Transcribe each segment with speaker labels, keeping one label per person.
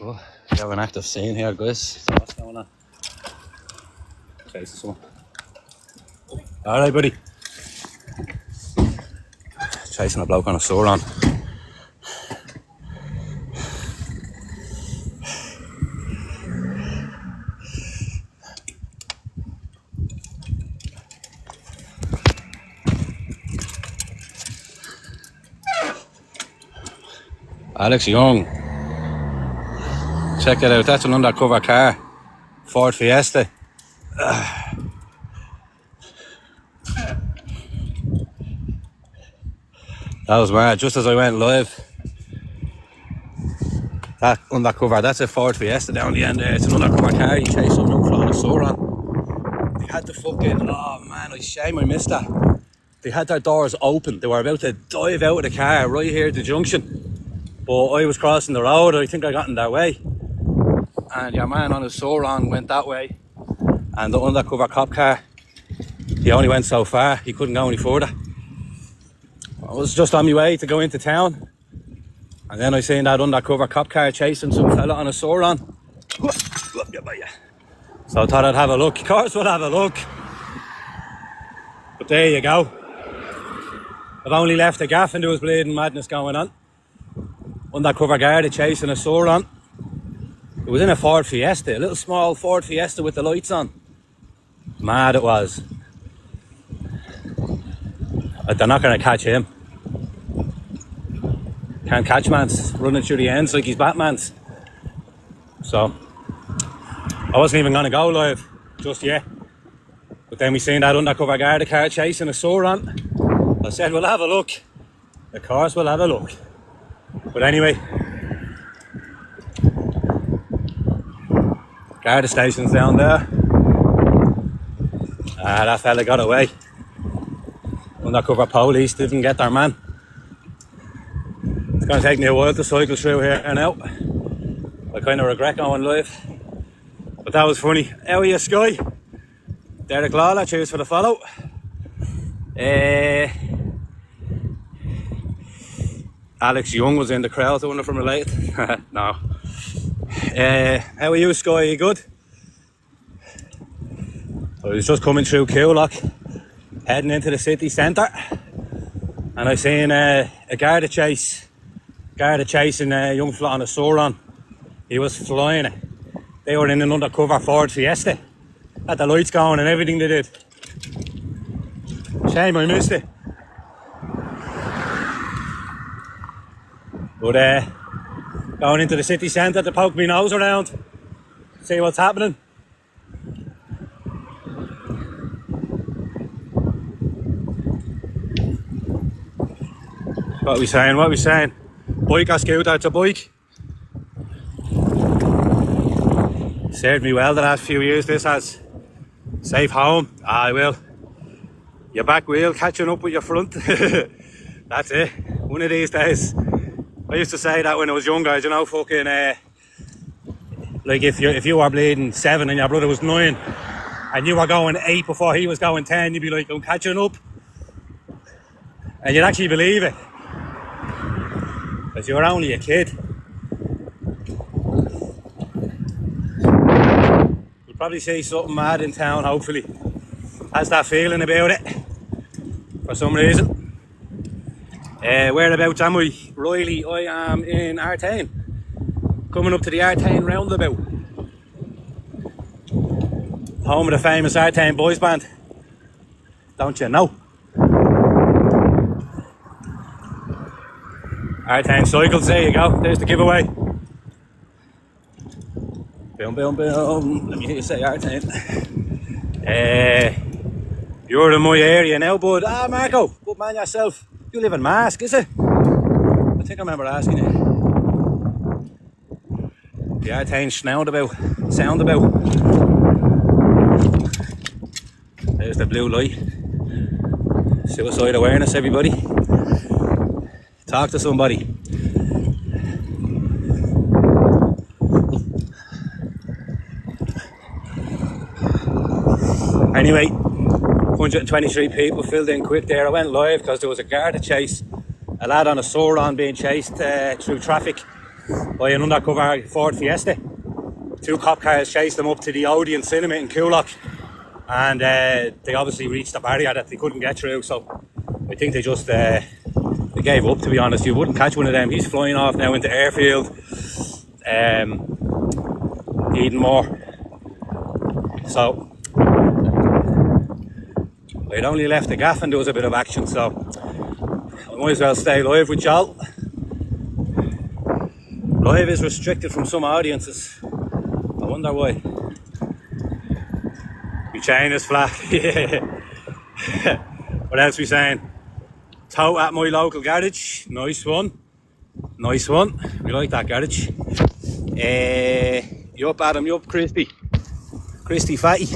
Speaker 1: Oh, we have an active scene here, guys. So what's going on? Chasing someone. Alright, buddy. Chasing a bloke on a Sauron. Alex Young. Check it out, that's an undercover car. Ford Fiesta. That was mad, just as I went live. That undercover, that's a Ford Fiesta down the end there. It's an undercover car, he chased some young fella on a Sauron. They had the fucking, oh man, it's a shame I missed that. They had their doors open, they were about to dive out of the car right here at the junction. But I was crossing the road, I think I got in their way. And your man on his Sauron went that way. And the undercover cop car, he only went so far, he couldn't go any further. I was just on my way to go into town. And then I seen that undercover cop car chasing some fella on a Sauron. So I thought I'd have a look. Of course we'll have a look. But there you go. I've only left a gaff and there was bleeding madness going on. Undercover guard chasing a Sauron. It was in a Ford Fiesta, a little small Ford Fiesta with the lights on. Mad it was. They're not going to catch him. Can't catch man's running through the ends like he's Batman's. So I wasn't even going to go live just yet. But then we seen that undercover guard car chasing a Sauron. I said we'll have a look. Of course we'll have a look. But anyway, guard station's down there. That fella got away. Undercover police didn't get their man. It's going to take me a while to cycle through here and out. I kind of regret going live. But that was funny. How are you, Sky? Derek Lawler, cheers for the follow. Alex Young was in the crowd, I wonder if I'm related. No. How are you, Sky? Are you good? I was just coming through Coolock, heading into the city centre, and I seen a guard chasing a young fella on a Sauron. He was flying it. They were in an undercover Ford Fiesta. Had the lights going and everything they did. Shame I missed it. But going into the city centre to poke my nose around, see what's happening. What are we saying? What are we saying? Bike or scooter? It's a bike. Served me well the last few years, this has. Safe home. I will. Your back wheel catching up with your front. That's it. One of these days. I used to say that when I was younger, you know, fucking, like if you were bleeding 7 and your brother was 9 and you were going 8 before he was going 10, you'd be like, I'm catching up. And you'd actually believe it. Because you were only a kid. We'll probably see something mad in town, hopefully. Has that feeling about it, for some reason. Whereabouts am I? Riley, I am in Artane. Coming up to the Artane roundabout. Home of the famous Artane boys band. Don't you know? Artane Cycles, there you go. There's the giveaway. Boom, boom, boom. Let me hear you say Artane. You're in my area now, bud. Ah, Marco, good man yourself. You live in Mask, is it? I think I remember asking you. The Artane soundabout. There's the blue light. Suicide awareness, everybody. Talk to somebody. Anyway, 123 people filled in quick there. I went live because there was a guard chase. A lad on a Sauron being chased through traffic by by an undercover Ford Fiesta. 2 cop cars chased them up to the Odeon cinema in Coolock, and they obviously reached the barrier that they couldn't get through, so I think they just they gave up, to be honest. You wouldn't catch one of them. He's flying off now into airfield, Edenmore. So I'd only left the gaff and there was a bit of action, so I might as well stay live with y'all. Live is restricted from some audiences. I wonder why. My chain is flat. What else we saying? Tow at my local garage. Nice one. Nice one. We like that garage. You up, Adam? You up, Christy? Christy Fatty.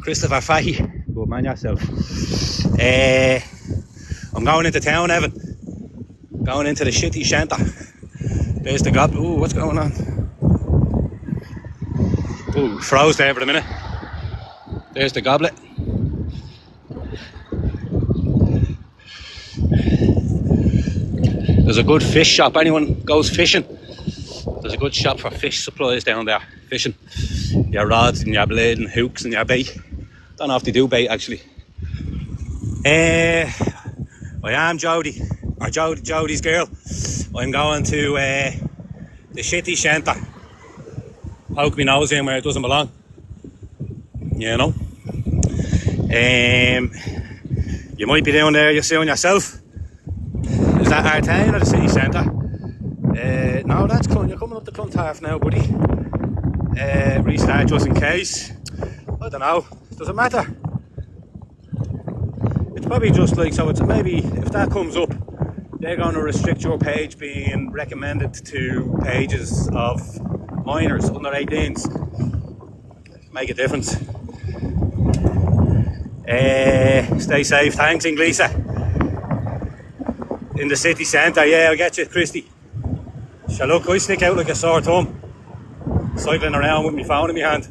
Speaker 1: Christopher Fatty. Good man yourself. I'm going into town, Evan. Going into the shitty shanty. There's the goblet. Ooh, what's going on? Ooh, froze there for a minute. There's the goblet. There's a good fish shop. Anyone goes fishing? There's a good shop for fish supplies down there. Fishing. Your rods and your blade and hooks and your bait. Don't know if they do bait actually. I am Jody, or Jody's girl. I'm going to the shitty shanty. Poke my nose in where it doesn't belong. You know. You might be down there soon yourself. Is that our town or the city centre? No, that's Clun. You're coming up the Clontarf now, buddy. Restart just in case. I don't know. Does it matter? It's probably just like, so it's maybe if that comes up, they're going to restrict your page being recommended to pages of minors under 18s. Make a difference. Stay safe. Thanks, Inglesa. In the city centre, yeah, I'll get you, Christy. So look, I stick out like a sore thumb, cycling around with my phone in my hand.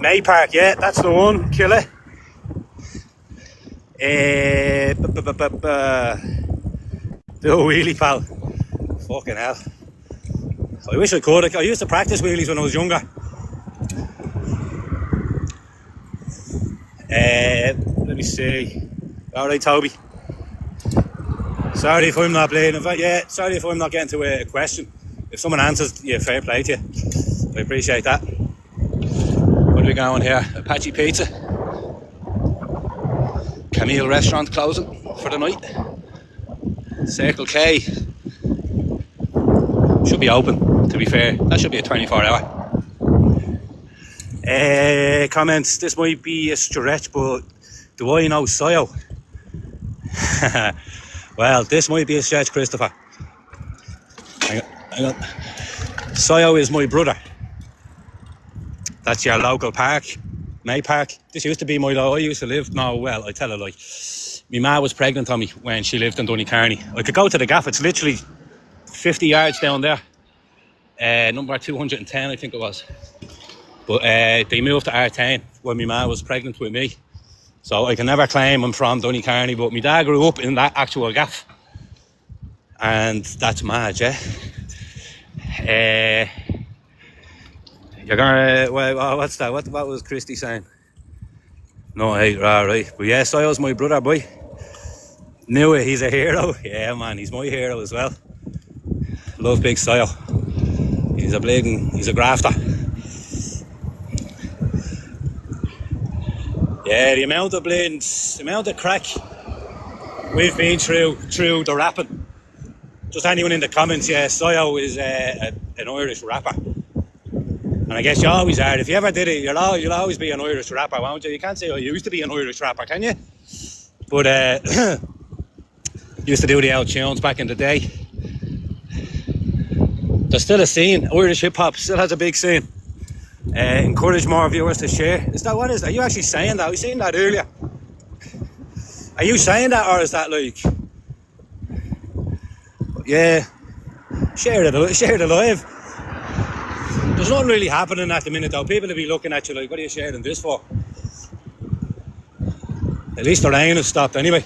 Speaker 1: May Park, yeah, that's the one, killer. Do a wheelie, pal. Fucking hell. I wish I could. I used to practice wheelies when I was younger. Let me see. Alright, Toby. Sorry if I'm not playing. Yeah, sorry if I'm not getting to a question. If someone answers, yeah, fair play to you. I appreciate that. What are we going here? Apache Pizza. Camille Restaurant closing for the night. Circle K should be open, to be fair. That should be a 24-hour. Comments, this might be a stretch, but do I know Soyo? Well, this might be a stretch, Christopher. Hang on. Soyo is my brother. That's your local park, May Park. This used to be I used to live, no, well, I tell a lie. My ma was pregnant on me when she lived in Dooneycarney. I could go to the gaff, it's literally 50 yards down there. Number 210, I think it was. But they moved to R10 when my ma was pregnant with me. So I can never claim I'm from Dooneycarney, but my dad grew up in that actual gaff. And that's mad, yeah. You're gonna, well, what's that? What was Christy saying? No, hey, right. But yeah, Soyo's my brother, boy. Knew it, he's a hero. Yeah, man, he's my hero as well. Love big Soyo. He's a grafter. Yeah, the amount of crack we've been through the rapping. Just anyone in the comments, yeah, Soyo is an Irish rapper. And I guess you always are. If you ever did it, you'll always be an Irish rapper, won't you? You can't say I used to be an Irish rapper, can you? But used to do the old tunes back in the day. There's still a scene. Irish hip hop still has a big scene. Encourage more viewers to share. What is that? Are you actually saying that? I was saying that earlier. Are you saying that, or is that like? Yeah. Share it live. There's nothing really happening at the minute though. People will be looking at you like, what are you sharing this for? At least the rain has stopped anyway.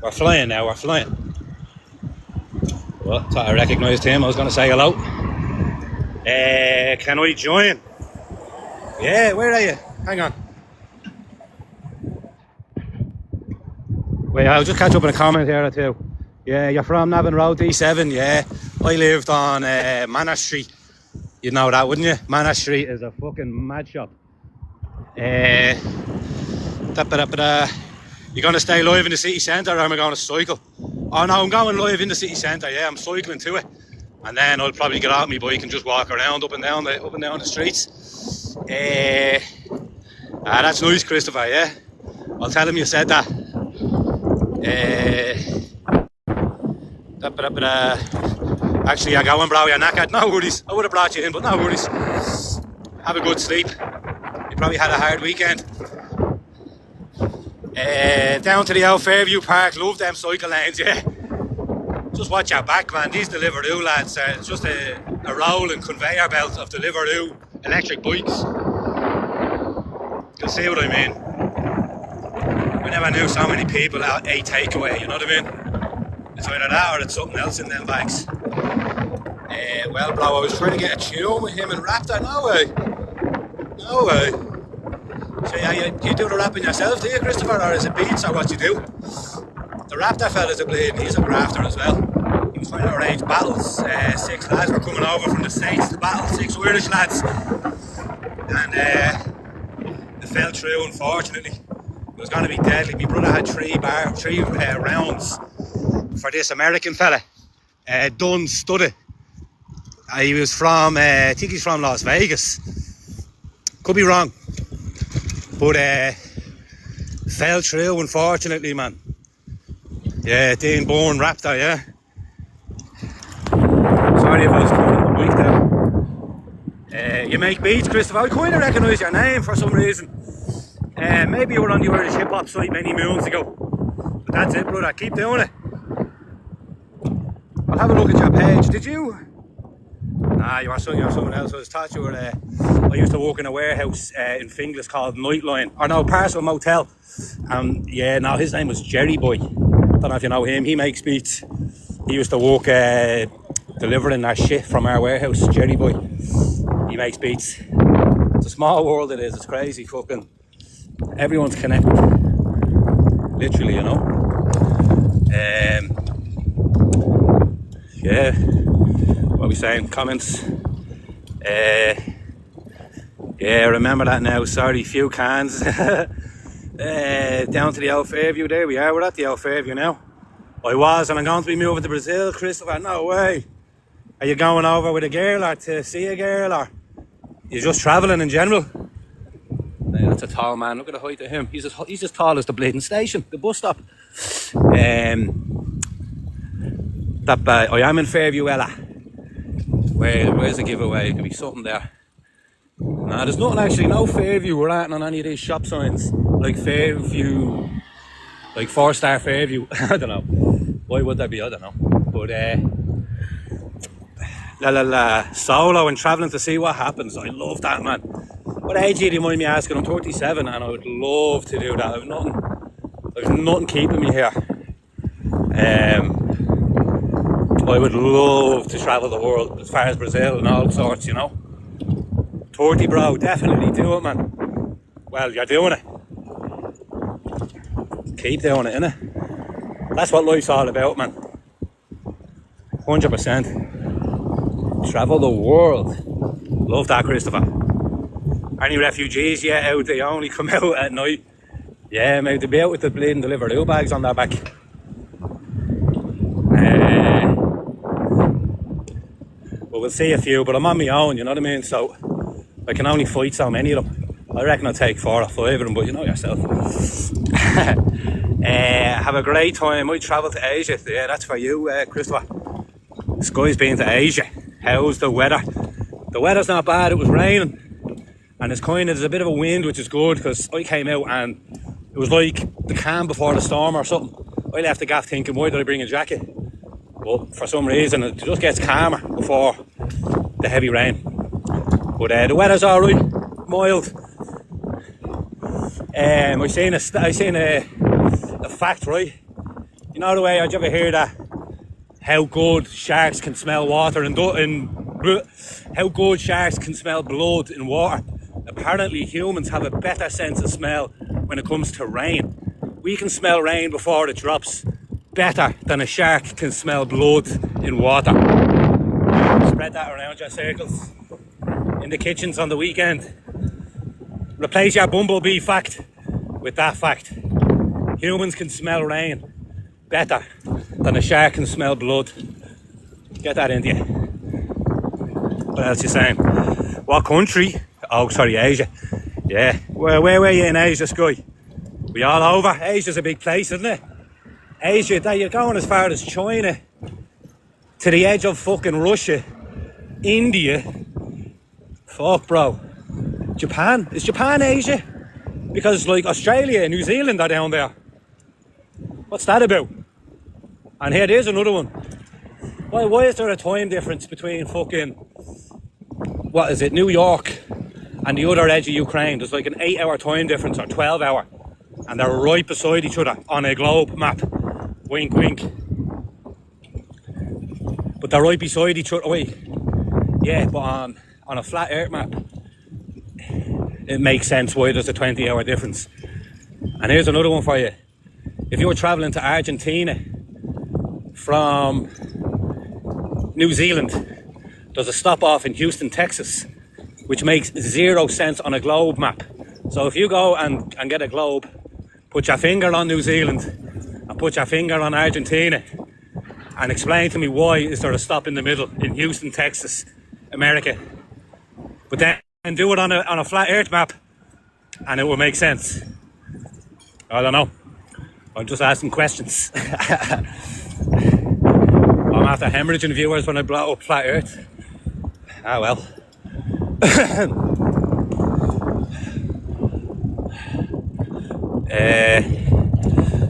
Speaker 1: We're flying now, we're flying. Well, thought I recognised him. I was going to say hello. Can I join? Yeah, where are you? Hang on. Wait, I'll just catch up in a comment here or two. Yeah, you're from Navan Road, D7, yeah. I lived on Manor Street. You'd know that, wouldn't you? Manor Street is a fucking mad shop. You're going to stay live in the city centre, or am I going to cycle? Oh no, I'm going live in the city centre, yeah, I'm cycling to it. And then I'll probably get out my bike and just walk around up and down the streets. That's nice, Christopher, yeah. I'll tell him you said that. Actually, you're going, bro, you're knackered. No worries. I would have brought you in, but no worries. Have a good sleep. You probably had a hard weekend. Down to the old Fairview Park. Love them cycle lanes, yeah. Just watch your back, man. These Deliveroo lads are just a rolling conveyor belt of Deliveroo electric bikes. You'll see what I mean. We never knew so many people out a takeaway, you know what I mean? It's either that or it's something else in them bags. Well, bro, I was trying to get a tune with him and rap that. No way. No way. So, yeah, you do the rapping yourself, do you, Christopher, or is it beats or what you do? The rap that fella's a bleeding, he's a grafter as well. He was trying to arrange battles. 6 lads were coming over from the States to battle, 6 Irish lads. And it fell through, unfortunately. It was going to be deadly. My brother had 3 rounds for this American fella, Dunn Studdy. He was from, I think he's from Las Vegas. Could be wrong, but fell through, unfortunately, man. Yeah, Dean Bourne rapped that, yeah. Sorry if I was coming up the week there. You make beats, Christopher. I kind of recognise your name for some reason. Maybe you were on the Irish hip hop site many moons ago. But that's it, brother. Keep doing it. I'll have a look at your page. Did you? Nah, you're someone else. I was taught you were. I used to work in a warehouse in Finglas called Nightline, or no, Parcel Motel. Yeah, no, his name was Jerry Boy. Don't know if you know him. He makes beats. He used to work delivering our shit from our warehouse. Jerry Boy. He makes beats. It's a small world. It is. It's crazy. Fucking everyone's connected. Literally, you know. Yeah. What are we saying? Comments. Yeah, remember that now. Sorry, few cans. Down to the old Fairview. There we are. We're at the old Fairview now. I was, and I'm going to be moving to Brazil, Christopher. No way. Are you going over with a girl or to see a girl, or you're just travelling in general? Hey, that's a tall man. Look at the height of him. He's as tall as the bleeding station, the bus stop. I am in Fairview, Ella. Where's the giveaway? Could be something there. Nah, there's nothing actually. No Fairview or anything on any of these shop signs. Like Fairview, like 4-star Fairview. I don't know. Why would that be? I don't know. But solo and travelling to see what happens. I love that, man. What age do you mind me asking? I'm 37 and I would love to do that. I've nothing keeping me here. I would love to travel the world as far as Brazil and all sorts, you know. 30, bro, definitely do it, man. Well, you're doing it. Keep doing it, innit? That's what life's all about, man. 100%. Travel the world. Love that, Christopher. Any refugees yet out? They only come out at night. Yeah, mate, they'll be out with the bleeding Deliveroo bags on their back. Well, we'll see a few, but I'm on my own, you know what I mean? So I can only fight so many of them. I reckon I'll take 4 or 5 of them, but you know yourself. Have a great time. I travel to Asia. Yeah, that's for you, Christopher. This guy's been to Asia. How's the weather? The weather's not bad. It was raining. And there's a bit of a wind, which is good, because I came out and it was like the calm before the storm or something. I left the gaff thinking, why did I bring a jacket? But for some reason, it just gets calmer before the heavy rain. But the weather's alright, mild. I seen a fact, right? You know the way, did you ever hear that? How good sharks can smell water and how good sharks can smell blood in water. Apparently humans have a better sense of smell when it comes to rain. We can smell rain before it drops better than a shark can smell blood in water. Spread that around your circles in the kitchens on the weekend. Replace your bumblebee fact with that fact. Humans can smell rain better than a shark can smell blood. Get that into you. What else you saying? What country? Oh, sorry, Asia. Yeah. Where were you in Asia, Sky? We all over? Asia's a big place, isn't it? Asia, you're going as far as China, to the edge of fucking Russia, India. Fuck, bro. Japan? Is Japan Asia? Because, like, Australia and New Zealand are down there. What's that about? And here, there's another one. Why is there a time difference between fucking, what is it, New York and the other edge of Ukraine? There's like an 8-hour time difference, or 12-hour. And they're right beside each other on a globe map. Wink, wink. But they're right beside each other. Wait. Yeah, but on a flat earth map, it makes sense why there's a 20-hour difference. And here's another one for you. If you're traveling to Argentina from New Zealand, there's a stop off in Houston, Texas, which makes 0 sense on a globe map. So if you go and get a globe, put your finger on New Zealand and put your finger on Argentina and explain to me why is there a stop in the middle in Houston, Texas, America. But then do it on a flat earth map and it will make sense. I don't know. I'm just asking questions. I'm after hemorrhaging viewers when I blow up flat earth. Ah well.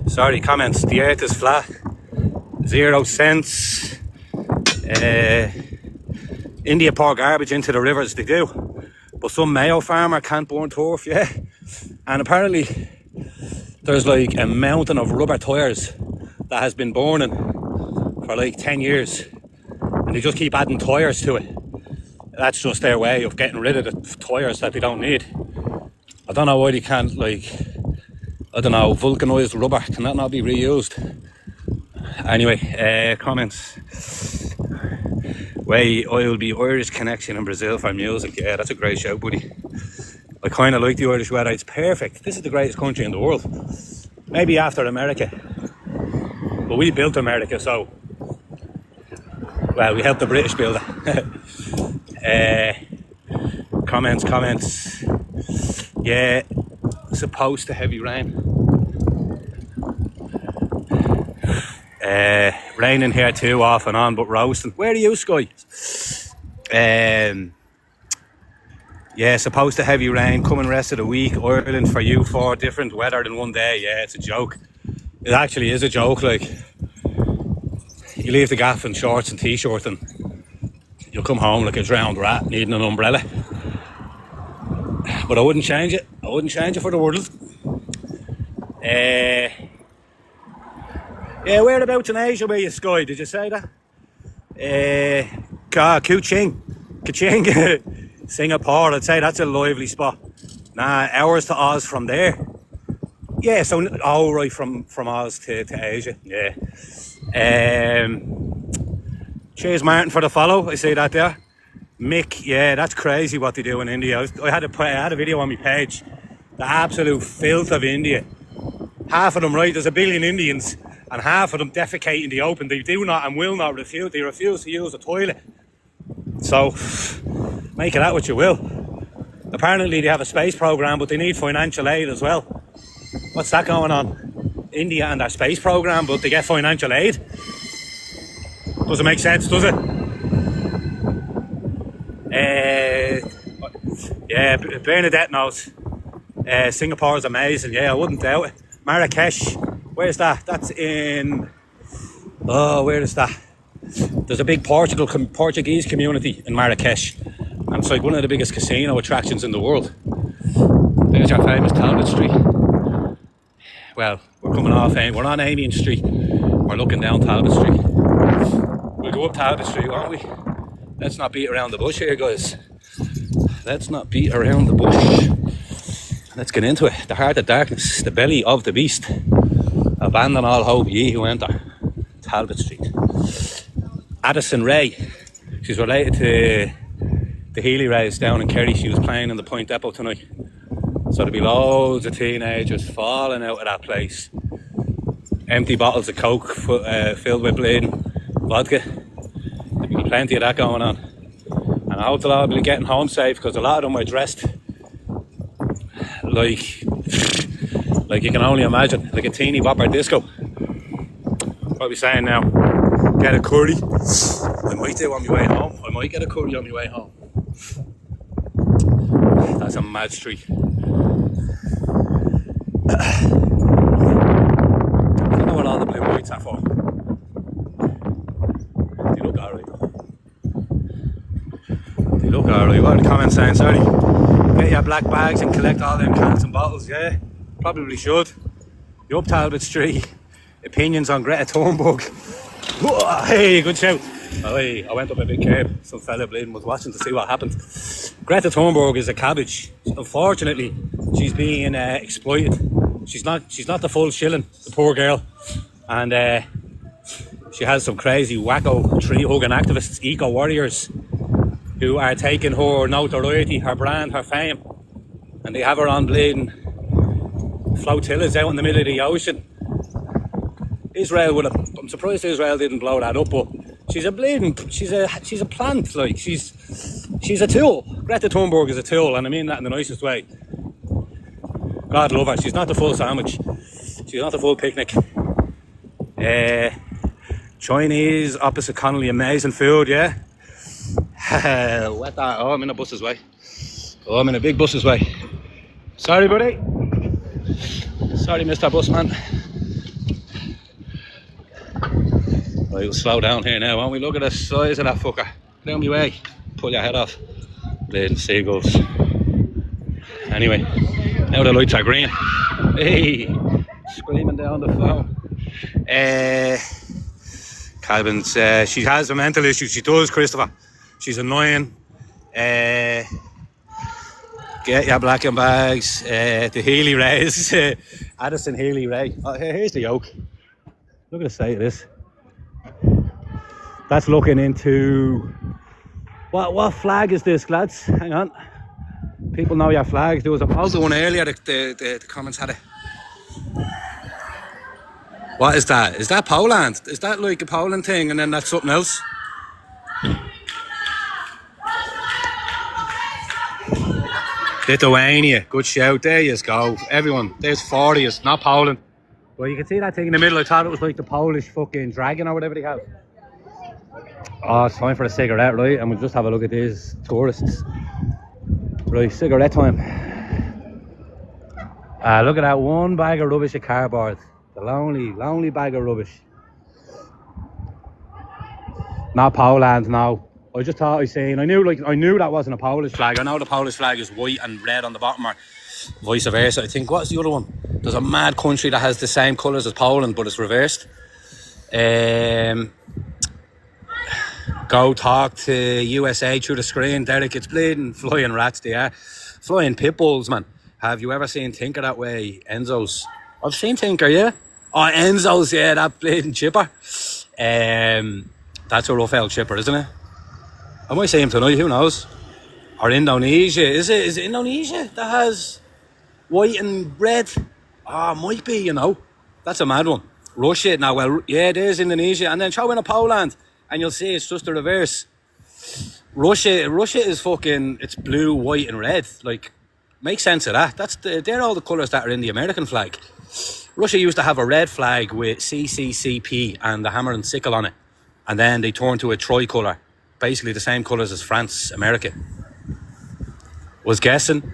Speaker 1: Sorry, comments. The earth is flat. 0 cents. India pour garbage into the rivers, they do. But some Mayo farmer can't burn turf, yeah. And apparently there's like a mountain of rubber tyres that has been burning for like 10 years. And they just keep adding tyres to it. That's just their way of getting rid of the tyres that they don't need. I don't know why they can't, like, I don't know, vulcanised rubber. Can that not be reused? Anyway, comments. Way I'll be Irish connection in Brazil for music. Yeah, that's a great show, buddy. I kind of like the Irish weather. It's perfect. This is the greatest country in the world. Maybe after America. But we built America, so... Well, we helped the British build it. Comments. Yeah, supposed to heavy rain. Raining here too, off and on, but roasting. Where are you, Sky? Yeah, supposed to heavy rain, coming rest of the week. Ireland for you, 4 different weather in one day. Yeah, it's a joke. It actually is a joke, like. You leave the gaff in shorts and t-shirt and you'll come home like a drowned rat needing an umbrella. But I wouldn't change it. I wouldn't change it for the world. Yeah, whereabouts in Asia were you, Sky? Did you say that? Kuching, Singapore. I'd say that's a lively spot. Nah, hours to Oz from there. Yeah, so right from Oz to Asia. Yeah. Cheers, Martin, for the follow. I see that there. Mick, yeah, that's crazy what they do in India. I had a video on my page. The absolute filth of India. Half of them, right, there's a billion Indians, and half of them defecate in the open. They do not and will not refuse. They refuse to use a toilet. So, make it out what you will. Apparently they have a space program, but they need financial aid as well. What's that going on? India and their space program, but they get financial aid? Doesn't make sense, does it? Yeah, Bernadette knows. Singapore is amazing. Yeah, I wouldn't doubt it. Marrakesh, where's that? That's in... Oh, where is that? There's a big Portuguese community in Marrakesh. And it's like one of the biggest casino attractions in the world. There's our famous Talbot Street. Well, we're coming off, we're on Amiens Street. We're looking down Talbot Street. We'll go up Talbot Street, won't we? Let's not beat around the bush here, guys. Let's not beat around the bush. Let's get into it. The heart of darkness, the belly of the beast. Abandon all hope, ye who enter. Talbot Street. Addison Ray. She's related to the Healy Rays down in Kerry. She was playing in the Point Depot tonight. So there'll be loads of teenagers falling out of that place. Empty bottles of Coke filled with bleeding vodka. There'll be plenty of that going on. And I hope they'll all be getting home safe, because a lot of them are dressed like you can only imagine, like a teeny bopper disco. What are we saying now? Get a curry. I might do on my way home. I might get a curry on my way home. That's a mad street. I don't know what all the blue lights are for. They look alright. They look alright. What are the comments saying? Sorry. Get your black bags and collect all them cans and bottles. Yeah, probably should. You up Talbot Street. Opinions on Greta Thunberg. Whoa, hey, good shout. Oh, hey, I went up a big curb. Some fella bleeding was watching to see what happened. Greta Thunberg is a cabbage. Unfortunately, she's being exploited. She's not the full shilling, the poor girl. And she has some crazy wacko tree-hugging activists, eco-warriors, who are taking her notoriety, her brand, her fame. And they have her on bleeding flotillas out in the middle of the ocean. Israel would have, I'm surprised Israel didn't blow that up, but she's a plant, like she's a tool. Greta Thunberg is a tool, and I mean that in the nicest way. God love her. She's not the full sandwich. She's not the full picnic. Chinese opposite Connolly, amazing food, yeah. What that? Oh, I'm in a bus's way. Oh, I'm in a big bus's way. Sorry, buddy. Sorry, Mr. Busman. Right, we'll slow down here now, won't we? Look at the size of that fucker. Get out my way. Pull your head off. Bleeding seagulls. Anyway, now the lights are green. Hey, screaming down the phone. Calvin's, she has a mental issue. She does, Christopher. She's annoying. Get your blacking bags. The Healy Rays. Addison Healy Ray. Oh, here's the yoke. Look at the state of this. That's looking into... What flag is this, lads? Hang on. People know your flags. There was a Poldo one earlier. The comments had it. What is that? Is that Poland? Is that like a Poland thing and then that's something else? Lithuania. Good shout. There you go. Everyone. There's 40. It's not Poland. Well, you can see that thing in the middle. I thought it was like the Polish fucking dragon or whatever they have. Oh, it's time for a cigarette, right? And we'll just have a look at these tourists. Right, cigarette time. Look at that one bag of rubbish of cardboard. The lonely bag of rubbish. Not Poland, no. I just thought I seen. I knew that wasn't a Polish flag. I know the Polish flag is white and red on the bottom, or vice versa. I think, what's the other one? There's a mad country that has the same colours as Poland, but it's reversed. Go talk to USA through the screen. Derek, it's bleeding. Flying rats they are. Flying pit bulls, man. Have you ever seen Tinker that way? Enzo's. I've seen Tinker, yeah. Oh, Enzo's, yeah, that bleeding chipper. That's a rough old chipper, isn't it? I might see him tonight, who knows? Or Indonesia. Is it Indonesia that has white and red? Ah, might be, you know. That's a mad one. Russia, now, well, yeah, there's Indonesia. And then throw in a Poland. And you'll see it's just the reverse. Russia is fucking, it's blue, white and red. Like, makes sense of that. They're all the colours that are in the American flag. Russia used to have a red flag with CCCP and the hammer and sickle on it. And then they turned to a tricolour. Basically the same colours as France, America. Was guessing.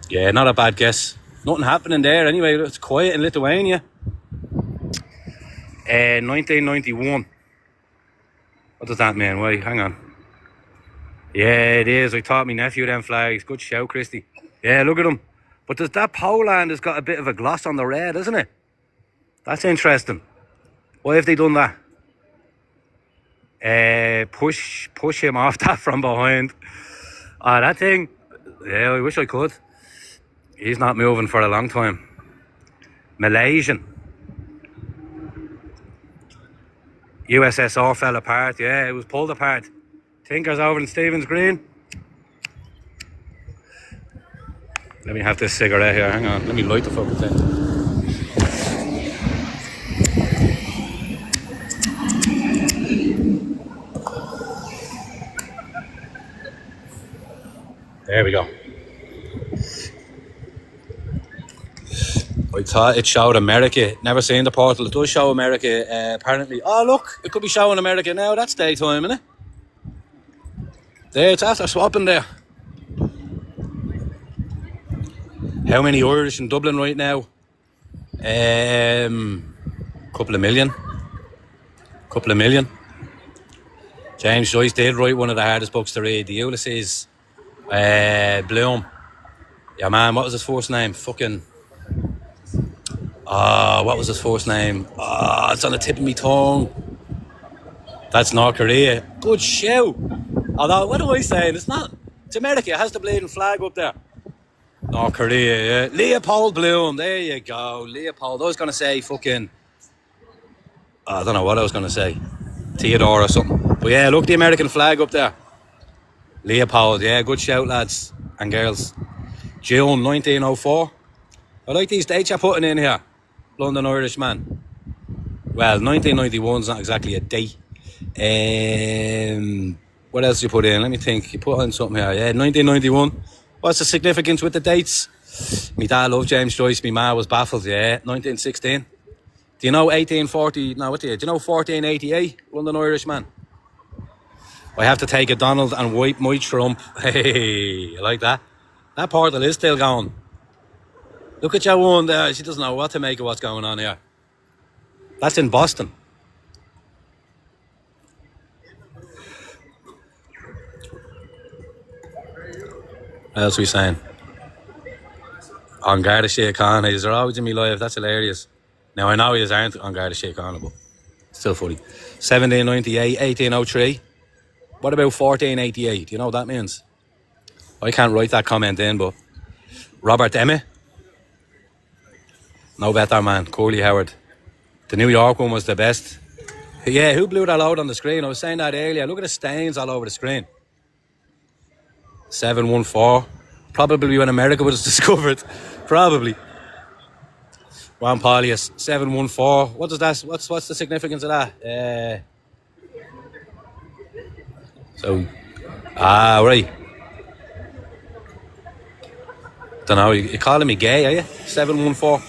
Speaker 1: Yeah, not a bad guess. Nothing happening there anyway. It's quiet in Lithuania. 1991. What does that mean? Wait, hang on. Yeah, it is. I taught my nephew them flags. Good show, Christy. Yeah, look at them. But that Poland has got a bit of a gloss on the red, isn't it? That's interesting. Why have they done that? Push him off that from behind. That thing. Yeah, I wish I could. He's not moving for a long time. Malaysian. USSR fell apart. Yeah, it was pulled apart. Tinkers over in Stephen's Green. Let me have this cigarette here. Hang on. Let me light the fucking thing. There we go. I thought it showed America. Never seen the portal. It does show America, apparently. Oh, look. It could be showing America now. That's daytime, isn't it? There, it's after swapping there. How many Irish in Dublin right now? Couple of million. James Joyce did write one of the hardest books to read. The Ulysses Bloom. Yeah, man, what was his first name? What was his first name? It's on the tip of my tongue. That's North Korea. Good shout. Although, what am I saying? It's not. It's America. It has the bleeding flag up there. North Korea, yeah. Leopold Bloom. There you go. Leopold. I was going to say fucking... I don't know what I was going to say. Theodore or something. But yeah, look, the American flag up there. Leopold, yeah. Good shout, lads and girls. June 1904. I like these dates you're putting in here. London Irish man. Well, 1991's not exactly a date. What else you put in? Let me think. You put in something here. Yeah, 1991. What's the significance with the dates? My dad loved James Joyce. My ma was baffled. Yeah, 1916. Do you know 1840? No, what do you? Do you know 1488? London Irish man. I have to take a Donald and wipe my Trump. Hey, I like that. That portal is still going. Look at your one there. She doesn't know what to make of what's going on here. That's in Boston. What else are we saying? On Garda Síochána. He's always in my life. That's hilarious. Now, I know he aren't on Garda Síochána, but still funny. 1798, 1803. What about 1488? Do you know what that means? I can't write that comment in, but Robert Emmet. No better, man. Corley Howard. The New York one was the best. Yeah, who blew that load on the screen? I was saying that earlier. Look at the stains all over the screen. 714. Probably when America was discovered. Probably. Juan Paulius. 714. What does that? What's the significance of that? Right. Don't know. You're calling me gay, are you? 714.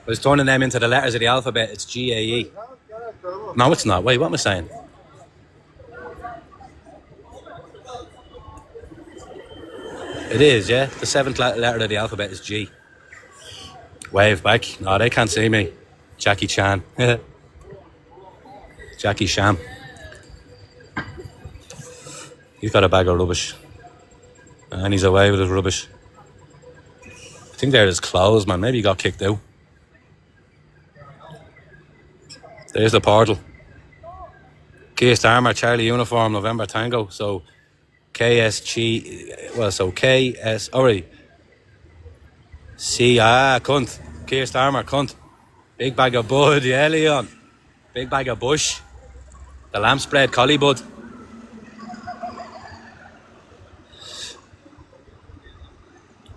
Speaker 1: I was turning them into the letters of the alphabet. It's GAE. No, it's not. Wait, what am I saying? It is, yeah. The seventh letter of the alphabet is G. Wave back. No, they can't see me. Jackie Chan. Jackie Sham. He's got a bag of rubbish. And he's away with his rubbish. I think they're his clothes, man. Maybe he got kicked out. There's the portal. Keir Starmer, Charlie Uniform, November Tango. So KSG, well, so KS, alright. Cunt. Keir Starmer, cunt. Big bag of bud, yeah, Leon. Big bag of bush. The lamb spread, collie bud.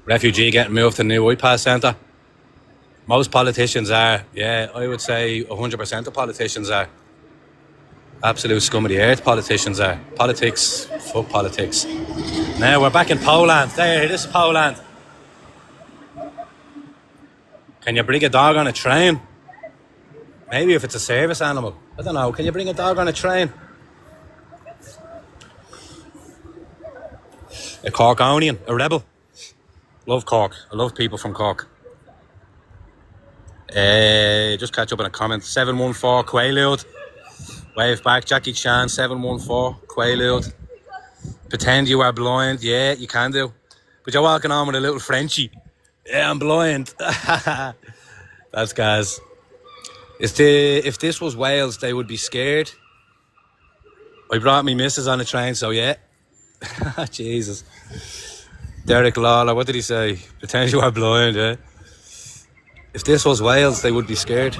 Speaker 1: Refugee getting moved to the new iPass centre. Most politicians are, yeah, I would say 100% of politicians are. Absolute scum of the earth politicians are. Politics, fuck politics. Now we're back in Poland. There, this is Poland. Can you bring a dog on a train? Maybe if it's a service animal. I don't know. Can you bring a dog on a train? A Corkonian, a rebel. Love Cork. I love people from Cork. Just catch up in a comment. 714 Quaalude. Wave back. Jackie Chan. 714 Quaalude. Pretend you are blind. Yeah, you can do. But you're walking on with a little Frenchie. Yeah, I'm blind. That's guys. If this was Wales, they would be scared. I brought me missus on the train, so yeah. Jesus. Derek Lawler, what did he say? Pretend you are blind, yeah. If this was Wales, they would be scared.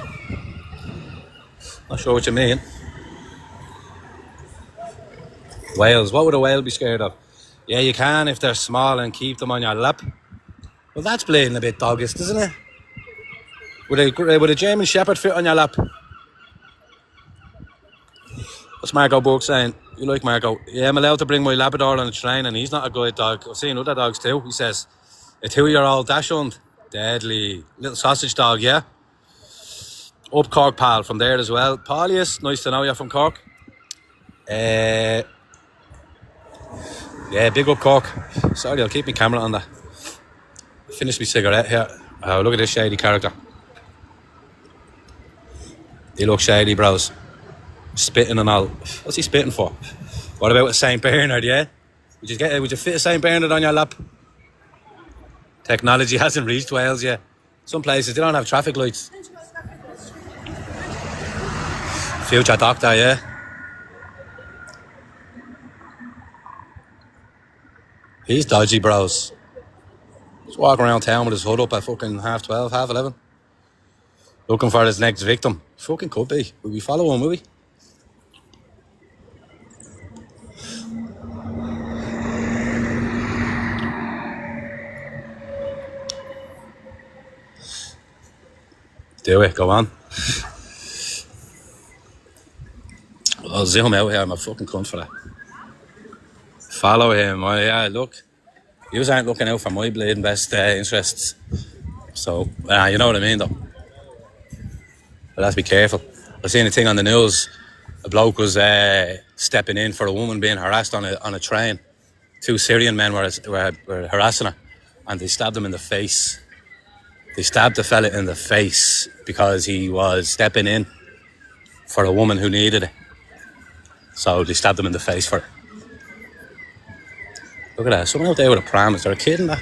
Speaker 1: Not sure what you mean. Whales, what would a whale be scared of? Yeah, you can if they're small and keep them on your lap. Well, that's bleeding a bit doggish, isn't it? Would a German Shepherd fit on your lap? What's Marco Burke saying? You like Marco? Yeah, I'm allowed to bring my Labrador on the train and he's not a good dog. I've seen other dogs too. He says, a 2-year-old dachshund. Deadly. Little sausage dog, yeah? Up Cork, pal, from there as well. Paulius, nice to know you're from Cork. Yeah, big up Cork. Sorry, I'll keep my camera on that. Finish my cigarette here. Oh, look at this shady character. They look shady, bros. Spitting and all. What's he spitting for? What about a St. Bernard, yeah? Would you fit a St. Bernard on your lap? Technology hasn't reached Wales yet. Some places, they don't have traffic lights. Future doctor, yeah? He's dodgy, bros. He's walking around town with his hood up at fucking 12:30, 11:30. Looking for his next victim. Fucking could be. Will we follow him, will we? Do it, go on. I'll zoom out here, I'm a fucking cunt for that. Follow him, oh yeah, look. You aren't looking out for my bleeding best interests. So, you know what I mean though. But let's be careful. I seen a thing on the news. A bloke was stepping in for a woman being harassed on a train. 2 Syrian men were harassing her and they stabbed him in the face. They stabbed the fella in the face because he was stepping in for a woman who needed it. So they stabbed him in the face for it. Look at that. Someone out there with a pram. Is there a kid in that?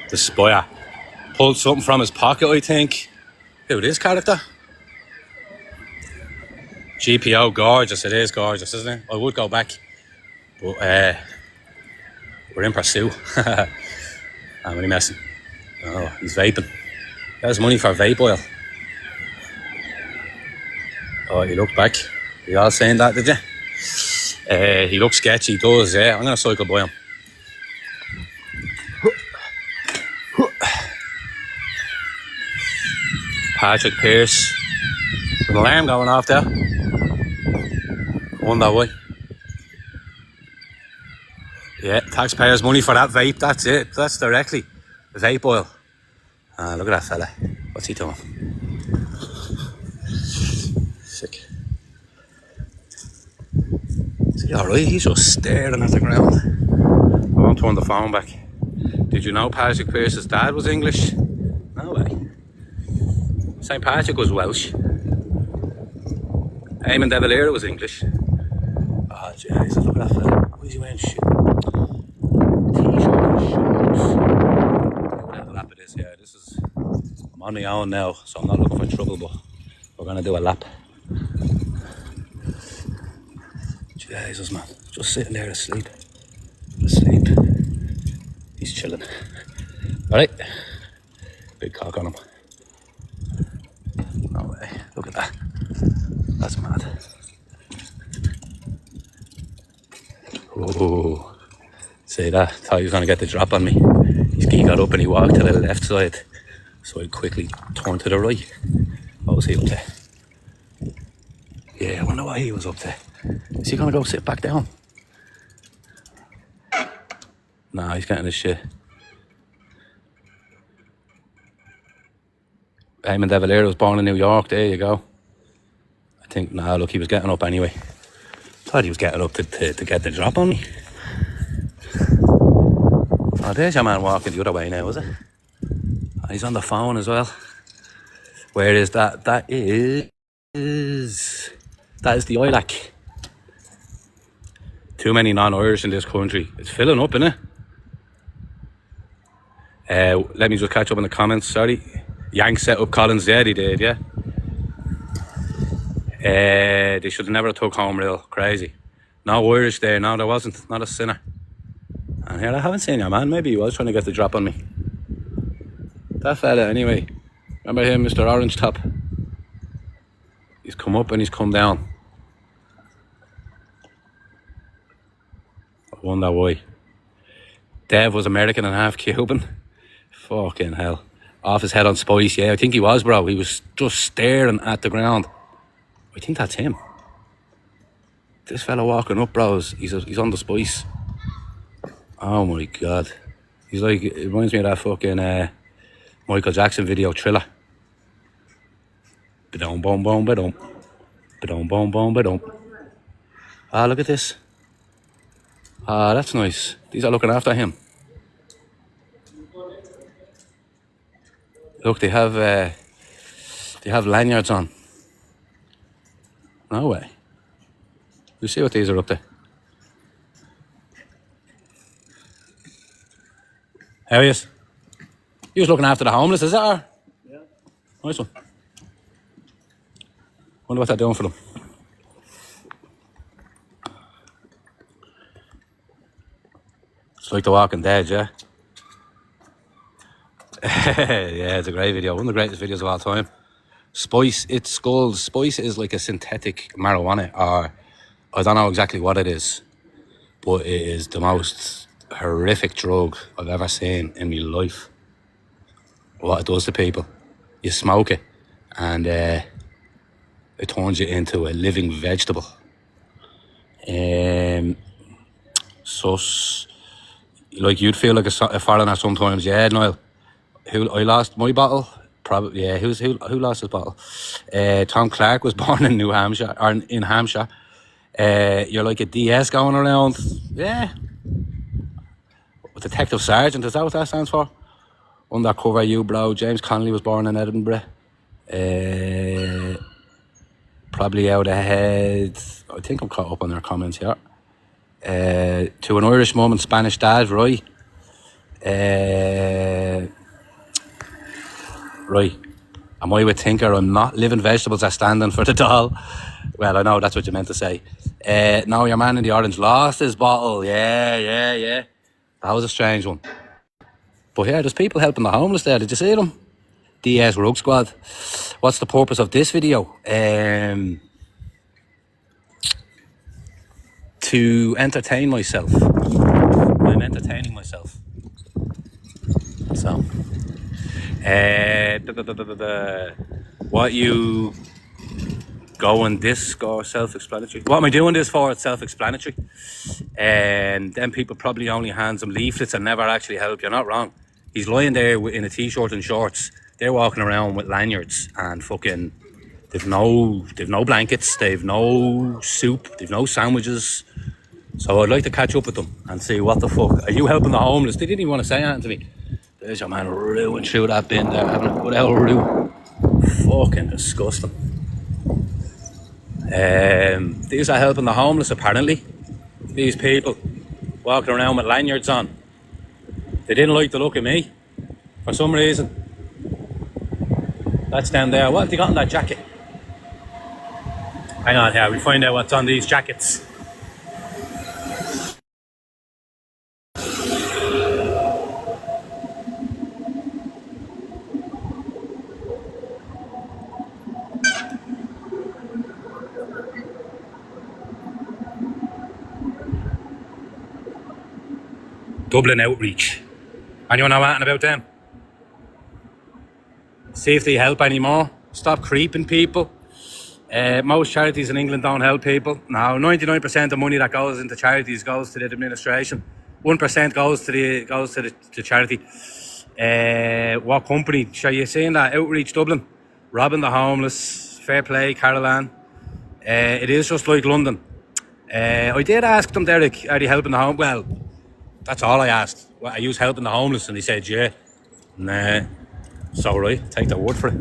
Speaker 1: The spoiler pulled something from his pocket, I think. Who, this character? GPO, gorgeous. It is gorgeous, isn't it? I would go back. But we're in pursuit. I'm only messing. Oh, he's vaping. There's money for vape oil. Oh, he looked back. You all saying that, did you? He looks sketchy, he does, yeah. I'm going to cycle by him. Patrick Pearse. An alarm going off there. Wonder why. Yeah, taxpayers' money for that vape, that's it. That's directly vape oil. Look at that fella. What's he doing? Sick. Is he alright? He's just staring at the ground. I won't turn the phone back. Did you know Patrick Pearse's dad was English? No way. St. Patrick was Welsh. Eamon de Valera was English. Oh, Jesus, look at that fella. Why is he wearing shit? T-shirt and shorts. Look at that lap it is, yeah. I'm on my own now, so I'm not looking for trouble, but we're going to do a lap. Jesus, man. Just sitting there asleep. Asleep. He's chilling. Alright. Big cock on him. No way. Look at that. That's mad. Oh. See that? Thought he was going to get the drop on me. He got up and he walked to the left side. So I quickly turned to the right. What was he up to? Yeah, I wonder what he was up to. Is he going to go sit back down? Nah, he's getting his shit. Eamon de Valera was born in New York. There you go. I think, nah, look, he was getting up anyway. Thought he was getting up to get the drop on me. Oh, there's your man walking the other way now, is it? Oh, he's on the phone as well. Where is that? That is the ILAC. Too many non-Irish in this country. It's filling up, innit? Let me just catch up in the comments. Sorry. Yank set up Collins, yeah, they did, yeah. They should have never took home real crazy. No Irish there, no, there wasn't, not a sinner. And here, I haven't seen your man, maybe he was trying to get the drop on me. That fella, anyway. Remember him, Mr. Orange Top? He's come up and he's come down. I wonder why. Dev was American and half Cuban. Fucking hell. Off his head on spice, yeah, I think he was, bro. He was just staring at the ground. I think that's him. This fella walking up, bro, he's on the spice. Oh my god. He's like, it reminds me of that fucking Michael Jackson video, Thriller. Ba-dum, bum, bum, ba-dum. Ba-dum, bum, bum, ba-dum. Ah, look at this. Ah, that's nice. These are looking after him. Look, they have lanyards on. No way. We'll see what these are up to. How are you? You was looking after the homeless, is it? Or?
Speaker 2: Yeah.
Speaker 1: Nice one. Wonder what they're doing for them. It's like The Walking Dead, yeah? Yeah, it's a great video. One of the greatest videos of all time. Spice, it's called, spice is like a synthetic marijuana, or I don't know exactly what it is, but it is the most horrific drug I've ever seen in my life. What it does to people. You smoke it and it turns you into a living vegetable. So, like, you'd feel like a foreigner sometimes, yeah, Niall. I lost my bottle, probably, yeah, who lost his bottle? Tom Clark was born in New Hampshire, or in Hampshire. You're like a DS going around, yeah. Detective Sergeant, is that what that stands for? Undercover you, bro. James Connolly was born in Edinburgh. Probably out ahead, I think I'm caught up on their comments here. To an Irish mum and Spanish dad, right? Right. Am I with Tinker? I'm not. Living vegetables are standing for the doll. Well, I know that's what you meant to say. No, your man in the orange lost his bottle. Yeah. That was a strange one. But yeah, there's people helping the homeless there. Did you see them? DS Rug Squad. What's the purpose of this video? To entertain myself. I'm entertaining myself. So, what you going this or self-explanatory? What am I doing this for? It's self-explanatory. And then people probably only hand them leaflets and never actually help. You're not wrong. He's lying there in a t-shirt and shorts. They're walking around with lanyards and fucking. They've no blankets. They've no soup. They've no sandwiches. So I'd like to catch up with them and see what the fuck. Are you helping the homeless? They didn't even want to say anything to me. There's your man rooing through that bin there, having a good old roo. Fucking disgusting. These are helping the homeless apparently. These people walking around with lanyards on. They didn't like the look of me for some reason. That's down there. What have they got in that jacket? Hang on here, we'll find out what's on these jackets. Dublin Outreach. Anyone know anything about them? See if they help anymore. Stop creeping people. Most charities in England don't help people. Now, 99% of money that goes into charities goes to the administration. 1% goes to the charity. What company? Are you seeing that? Outreach Dublin, robbing the homeless. Fair play, Caroline. It is just like London. I did ask them, Derek, are they helping the homeless? Well, that's all I asked. What, are you helping the homeless? And he said, yeah. Nah. So right, take their word for it.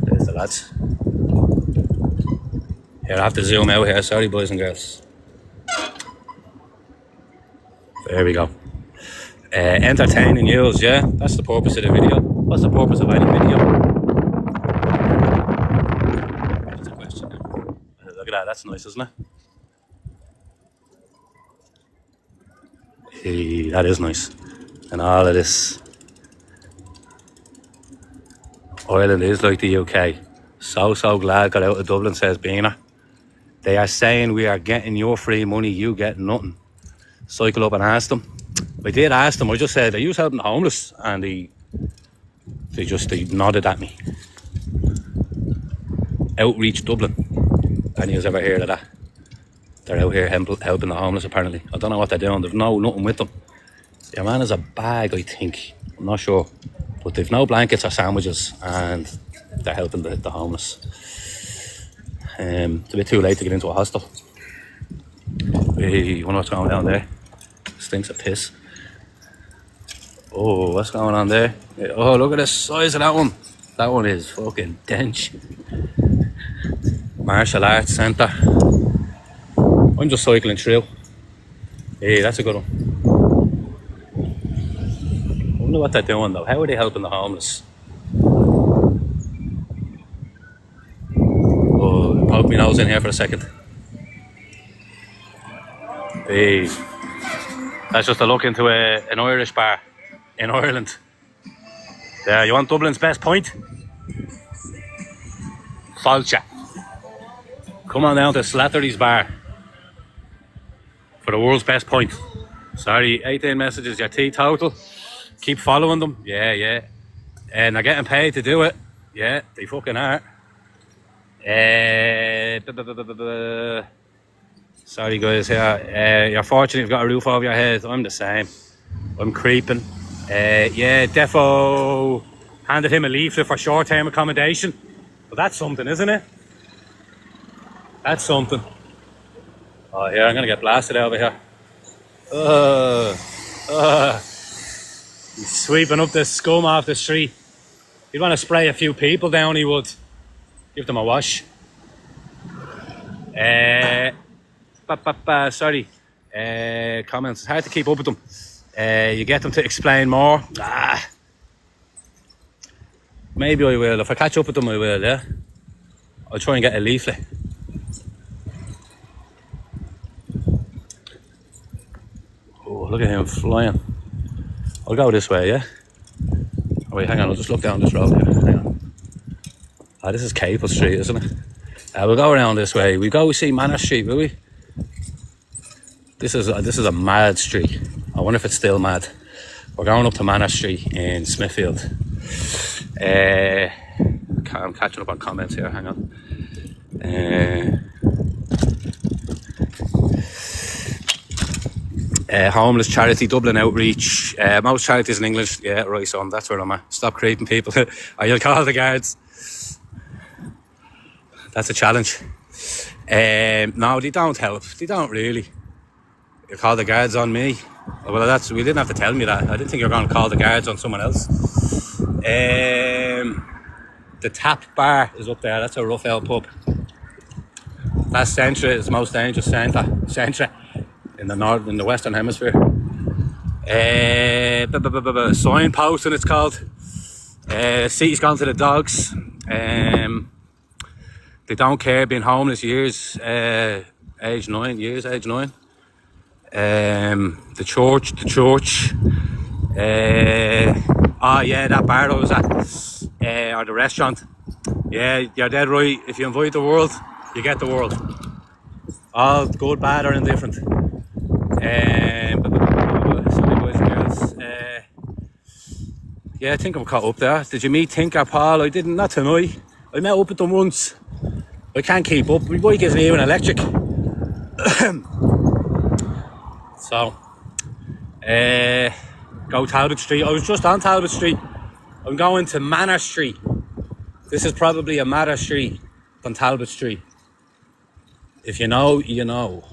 Speaker 1: There's the lads. Here, I have to zoom out here. Sorry, boys and girls. There we go. Entertaining news, yeah. That's the purpose of the video. What's the purpose of any video? That's a question. Look at that, that's nice, isn't it? Hey, that is nice. And all of this. Ireland is like the UK. So glad got out of Dublin, says Bina. They are saying we are getting your free money, you get nothing. Cycle up and ask them. I did ask them, I just said, are you helping the homeless? And they nodded at me. Outreach Dublin. Any of you ever heard of that? They're out here helping the homeless apparently. I don't know what they're doing, they've nothing with them. Their man is a bag, I think. I'm not sure. But they've no blankets or sandwiches and they're helping the homeless. It's a bit too late to get into a hostel. Hey, you wonder what's going down there? Stinks of piss. Oh, what's going on there? Oh, look at the size of that one. That one is fucking dense. Martial Arts Centre. I'm just cycling through. Hey, that's a good one. I wonder what they're doing though. How are they helping the homeless? Oh, poke my nose in here for a second. Hey, that's just a look into an Irish bar in Ireland. Yeah, you want Dublin's best point? Falcha. Come on down to Slattery's bar for the world's best point. Sorry, 18 messages, your teetotal. Keep following them. Yeah. And they're getting paid to do it. Yeah, they fucking are. Sorry guys, yeah. You're fortunate you've got a roof over your head. I'm the same. I'm creeping. Yeah, defo handed him a leaflet for short-term accommodation. But that's something, isn't it? That's something. Oh yeah, I'm gonna get blasted over here. He's sweeping up this scum off the street. He'd want to spray a few people down, he would. Give them a wash. Sorry. Comments. It's hard to keep up with them. You get them to explain more. Maybe I will. If I catch up with them, I will, yeah? I'll try and get a leaflet. Oh, look at him flying. I'll go this way, yeah? Oh, wait, hang on. I'll just look down this road here. Hang on. This is Capel Street, isn't it? We'll go around this way. We see Manor Street, will we? This is a mad street. I wonder if it's still mad. We're going up to Manor Street in Smithfield. I'm catching up on comments here. Hang on. Homeless charity, Dublin Outreach. Most charities in English. Yeah, right, son. That's where I'm at. Stop creeping people. Or you'll call the guards. That's a challenge. No, they don't help. They don't really. You call the guards on me. Well, we didn't have to tell me that. I didn't think you were going to call the guards on someone else. The Tap Bar is up there. That's a rough old pub. That Centra is the most dangerous centre in the Western Hemisphere. Signpost, and it's called. Seat's gone to the dogs. They don't care, being homeless years, age 9. The church. Yeah, that bar I was at, or the restaurant. Yeah, you're dead right. If you invite the world, you get the world. All good, bad, or indifferent. Sorry, boys and girls. Yeah, I think I'm caught up there. Did you meet Tinker Paul? I didn't, not tonight. I met up with them once. I can't keep up. My bike isn't even electric. So, go Talbot Street. I was just on Talbot Street. I'm going to Manor Street. This is probably a madder street than Talbot Street. If you know, you know.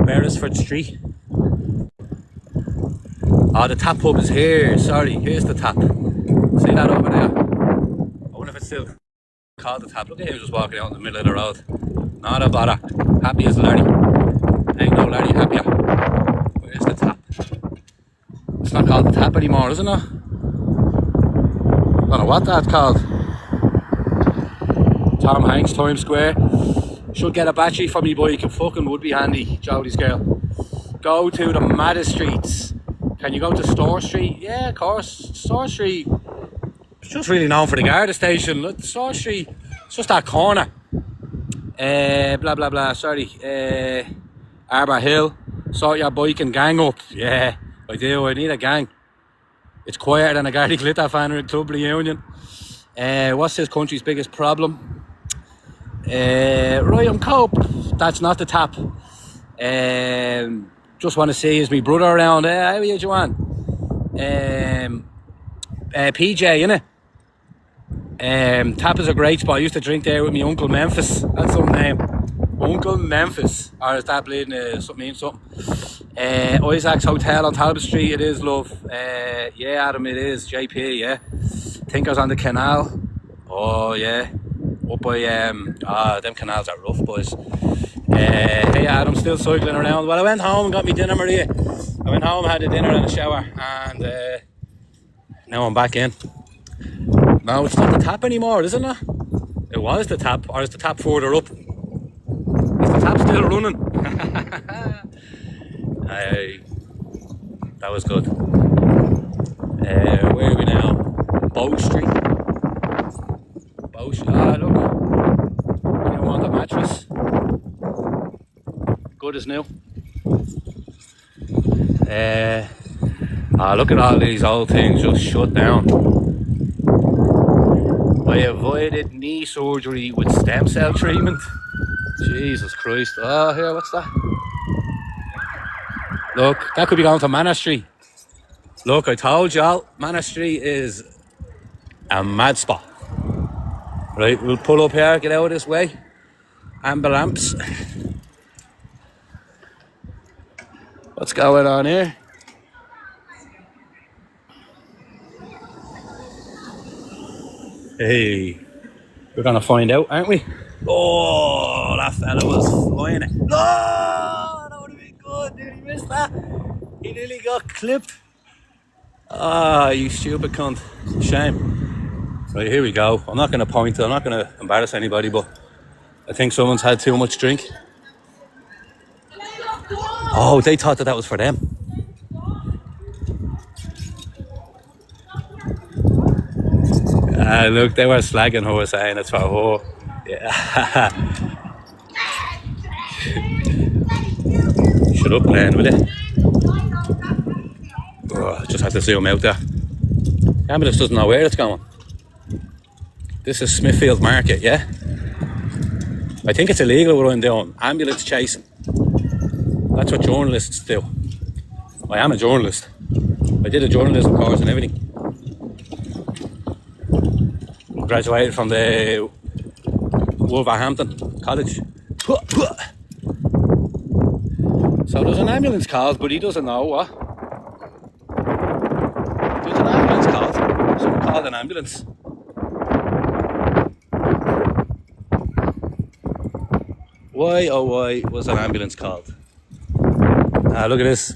Speaker 1: Beresford Street. Oh, the Tap Pub is here. Sorry, here's the Tap. See that over there? I wonder if it's still called the Tap. Look at him just walking out in the middle of the road. Not a bother. Happy as Larry. Ain't no Larry happier. Where's the Tap? not called the tap anymore, isn't it? Don't know what that's called. Tom Hanks, Times Square. Should get a battery for me bike, it fucking would be handy, Jodie's girl. Go to the maddest streets. Can you go to Store Street? Yeah, of course. Store Street, it's just really known for the Garda station. Look, Store Street, it's just that corner. Blah blah blah, sorry. Arbor Hill. Sort your bike and gang up. Yeah, I do, I need a gang. It's quieter than a Gardy Glitter fan or a club reunion. What's this country's biggest problem? Ryan Cope, that's not the tap. Just want to see is my brother around. How are you, Joanne? PJ, innit? Tap is a great spot. I used to drink there with my Uncle Memphis. That's some name. Uncle Memphis. Or is that bleeding something? Isaac's Hotel on Talbot Street. It is, love. Yeah, Adam, it is. JP, yeah. Tinkers on the canal. Oh, yeah. Up by, them canals are rough, boys. Hey, Adam, still cycling around. Well, I went home and got me dinner, Maria. I went home, had a dinner and a shower, and now I'm back in. No, it's not the tap anymore, isn't it? It was the tap, or is the tap further up? Is the tap still running? That was good. Where are we now? Bow Street. Bow Street. Ah, look. I want a mattress. Good as new. Look at all these old things just shut down. I avoided knee surgery with stem cell treatment. Jesus Christ. Oh, here, what's that? Look, that could be going to Manor Street. Look, I told y'all, Manor Street is a mad spot. Right, we'll pull up here, get out of this way. Ambulance. What's going on here? Hey, we're gonna find out, aren't we? Oh, that fella was flying it. No, that would have been good. Did he miss that? He nearly got clipped. Ah, you stupid cunt. Shame. Right, here we go. I'm not gonna point. I'm not gonna embarrass anybody, but I think someone's had too much drink. Oh, they thought that was for them. Look, they were slagging her, saying it's for her. Yeah. Shut up, Glenn, will you? Oh, I just had to zoom out there. The ambulance doesn't know where it's going. This is Smithfield Market, yeah? I think it's illegal what I'm doing. Ambulance chasing. That's what journalists do. I am a journalist. I did a journalism course and everything. Graduated from the Wolverhampton College. So there's an ambulance called, but he doesn't know what. There's an ambulance called. Someone called an ambulance. Why, oh why, was an ambulance called? Look at this.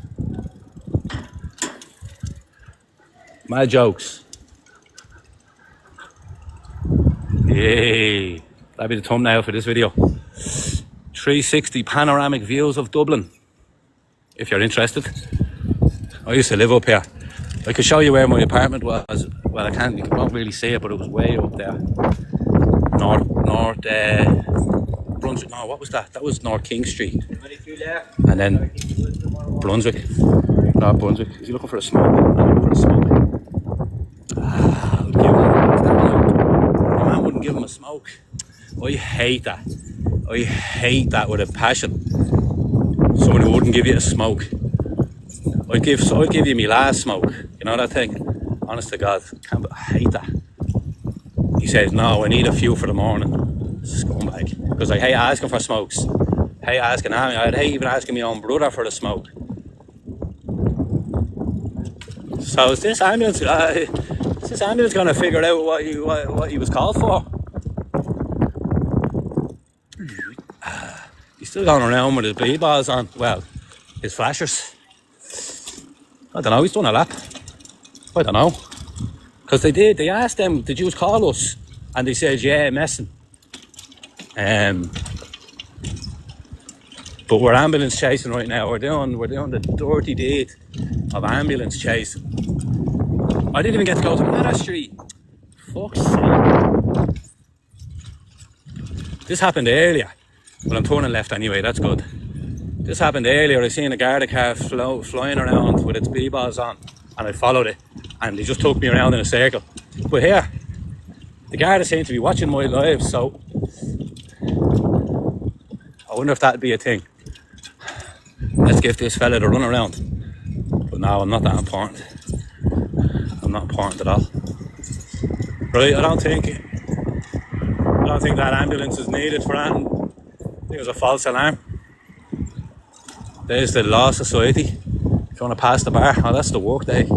Speaker 1: Mad jokes. Yay. That'll be the thumbnail for this video. 360 panoramic views of Dublin. If you're interested. I used to live up here. I could show you where my apartment was. Well, I can't, you can't really see it, but it was way up there. North Brunswick, no, what was that? That was North King Street. And then Brunswick. North Brunswick. Is he looking for a smoke? I'm looking for a smoke. The man wouldn't give him a smoke. I hate that. I hate that with a passion. Someone who wouldn't give you a smoke. I'd give you my last smoke. You know that thing? Honest to God. I hate that. He says, no, I need a few for the morning. Scumbag. Because I hate asking for smokes. I hate asking Amy. I'd hate even asking my own brother for the smoke. So is this ambulance going to figure out what he was called for? He's still going around with his bleed balls on. Well, his flashers. I don't know, he's done a lap. I don't know. Because they asked them, did you call us? And they said, yeah, messing. But we're ambulance chasing right now. We're doing the dirty deed of ambulance chasing. I didn't even get to go to Manor Street. Fuck's sake. This happened earlier. Well, I'm turning left anyway, that's good. This happened earlier. I seen a Garda car flying around with its b-balls on, and I followed it, and they just took me around in a circle. But here, the Garda seem to be watching my live, so I wonder if that'd be a thing. Let's give this fella the run around. But no, I'm not that important. I'm not important at all. Right, I don't think that ambulance is needed for that. I think it was a false alarm. There's the Law Society. If you want to pass the bar, oh, that's the work day.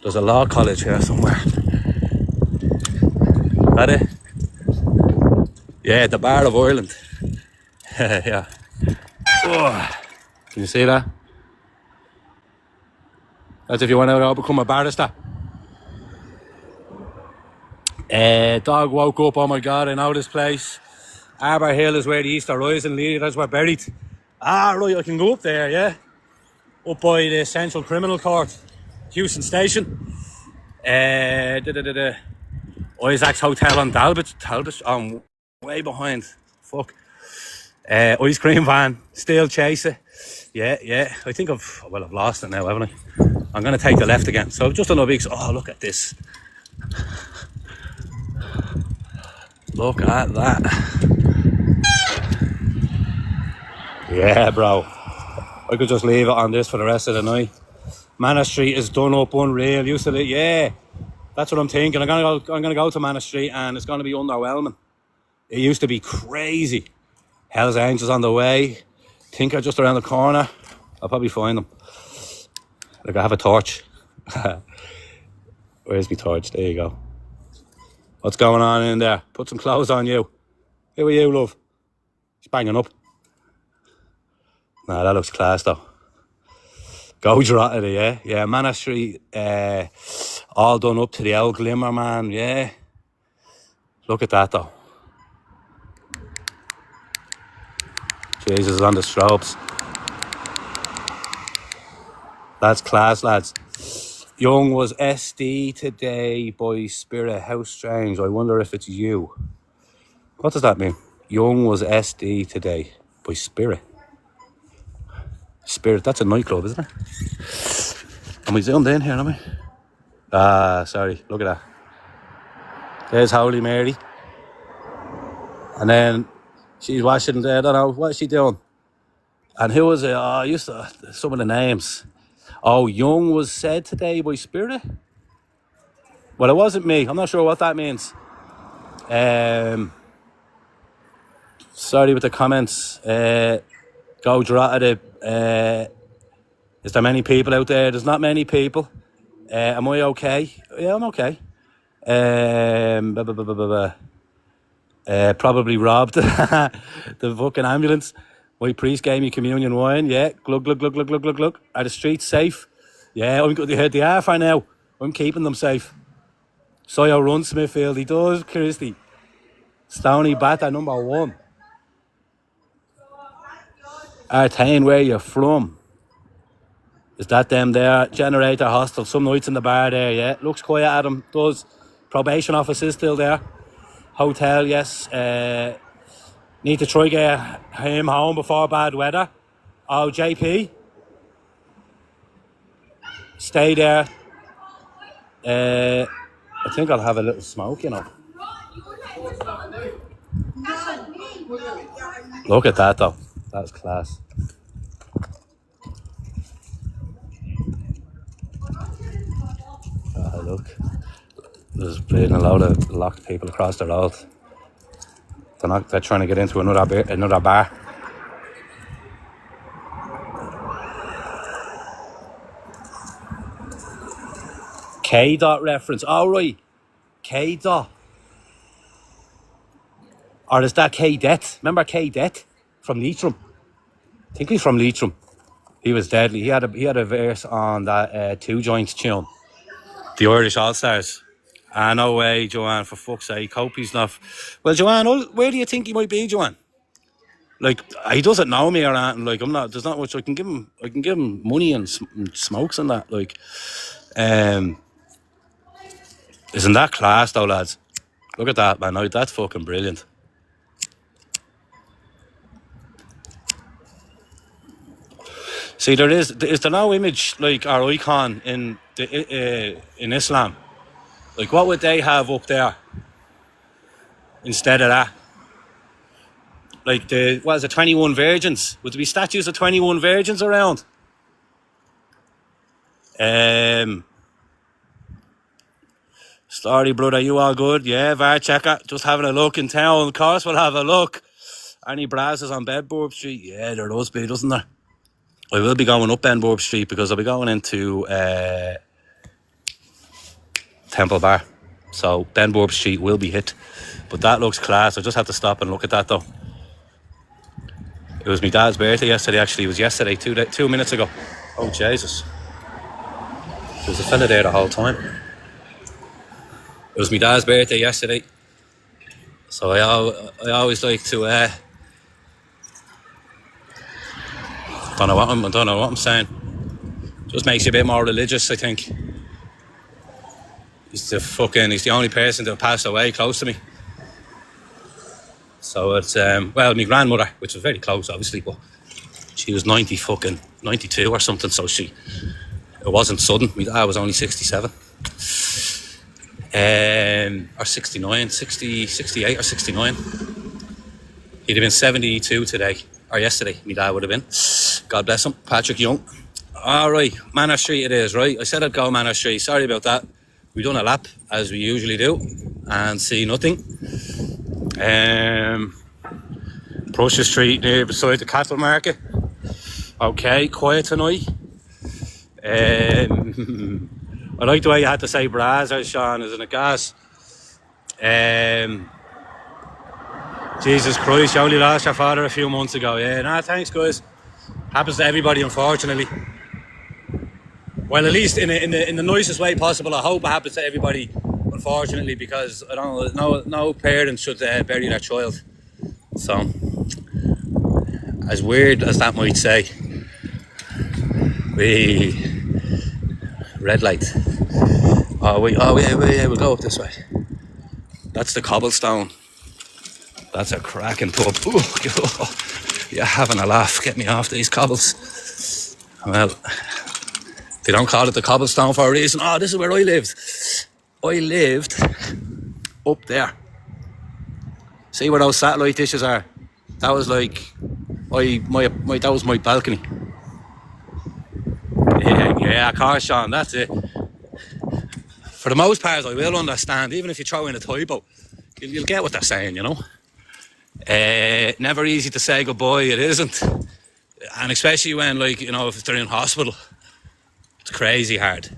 Speaker 1: There's a law college here somewhere. Is that it? Yeah, the Bar of Ireland. Yeah. Oh, can you see that? That's if you want to become a barrister. Dog woke up, oh my god, I know this place. Arbor Hill is where the Easter Rising leaders were buried. Ah, right, I can go up there, yeah. Up by the Central Criminal Court, Houston Station. Isaac's Hotel on Talbot, I'm way behind. Fuck. Ice cream van, still chasing. Yeah. I think I've lost it now, haven't I? I'm going to take the left again. So just another big, oh, look at this. Look at that. Yeah, bro. I could just leave it on this for the rest of the night. Manor Street is done up, unreal. Used to, yeah. That's what I'm thinking. I'm gonna go to Manor Street, and it's gonna be underwhelming. It used to be crazy. Hell's Angels on the way. Tinker just around the corner. I'll probably find them. Look, I have a torch. Where's my torch? There you go. What's going on in there? Put some clothes on you. Who are you, love? She's banging up. Nah, that looks class though. Go Drogheda, yeah. Yeah, Manor Street, all done up to the old glimmer, man, yeah. Look at that though. Jesus, on the strobes. That's class, lads. Young was SD today by Spirit. How strange. I wonder if it's you. What does that mean? Young was SD today by Spirit. Spirit, that's a nightclub, isn't it? And we zoomed in here, haven't we? Ah, sorry, look at that. There's Holy Mary. And then she's washing there, I don't know, what is she doing? And who was it? Oh, I used to, some of the names. Oh, Young was said today by Spirit? Well, it wasn't me. I'm not sure what that means. Sorry with the comments. Go Drogheda. Is there many people out there? There's not many people. Am I okay? Yeah, I'm okay. Probably robbed the fucking ambulance. My priest gave me communion wine. Yeah, glug, glug, glug, glug, glug, glug, glug. Are the streets safe? Yeah, I'm good. They are for now. I'm keeping them safe. Soyo runs Smithfield. He does, Christy. Stoney batter number 1. Artane, where you from? Is that them there? Generator Hostel. Some nights in the bar there, yeah. Looks quiet, Adam. Does. Probation office is still there. Hotel, yes. Need to try get him home before bad weather. Oh, JP. Stay there. I think I'll have a little smoke, you know. Look at that, though. That's class. Oh, look. There's been a load of locked people across the road. They're trying to get into another bar. K dot reference. Oh, right. K dot. Or is that K det? Remember K det? From Leitrim. I think he's from Leitrim. He was deadly. He had a verse on that Two Joints tune, the Irish All Stars. Ah, no way, Joanne, for fuck's sake. Hope he's not. Well, Joanne, where do you think he might be, Joanne? Like, he doesn't know me or anything. Like, there's not much I can give him. I can give him money and smokes and that. Like, isn't that class though, lads? Look at that, man. Now, that's fucking brilliant. See, is there no image like our icon in Islam? Like, what would they have up there instead of that? Like 21 virgins? Would there be statues of 21 virgins around? Story, brother, you all good? Yeah, VAR checker. Just having a look in town. Of course, we'll have a look. Any brasses on Bedburg Street? Yeah, there does be, doesn't there? I will be going up Bedburg Street because I'll be going into Temple Bar. So Bedburg Street will be hit. But that looks class. I just have to stop and look at that though. It was my dad's birthday yesterday, actually. It was yesterday, 2 minutes ago. Oh, Jesus. There was a fella there the whole time. It was my dad's birthday yesterday. So I always like to... don't know what I'm saying. Just makes you a bit more religious, I think. He's the only person that passed away close to me. So it's, well, my grandmother, which was very close, obviously, but she was 92 or something, so it wasn't sudden. My dad was only 67. Or 69, 68 or 69. He'd have been 72 today, or yesterday, my dad would have been. God bless him, Patrick Young. All right, Manor Street it is, right? I said I'd go Manor Street, sorry about that. We done a lap, as we usually do, and see nothing. Prussia Street near beside the cattle market. Okay, quiet tonight. I like the way you had to say Brazzer, Sean, isn't it, gas? Jesus Christ, you only lost your father a few months ago. Yeah, nah, thanks, guys. Happens to everybody, unfortunately. Well, at least in the nicest way possible. I hope it happens to everybody, unfortunately, because I don't know, no parent should bury their child. So, as weird as that might say, red light. Yeah, we'll go up this way. That's the cobblestone. That's a cracking pub. Ooh, you're having a laugh. Get me off these cobbles. Well, they don't call it the cobblestone for a reason. Oh, this is where I lived. I lived up there. See where those satellite dishes are? That was like that was my balcony. Yeah, of course, Sean, that's it. For the most part, I will understand, even if you throw in a typo, you'll get what they're saying, you know. Never easy to say goodbye, it isn't. And especially when, like, you know, if they're in hospital, it's crazy hard.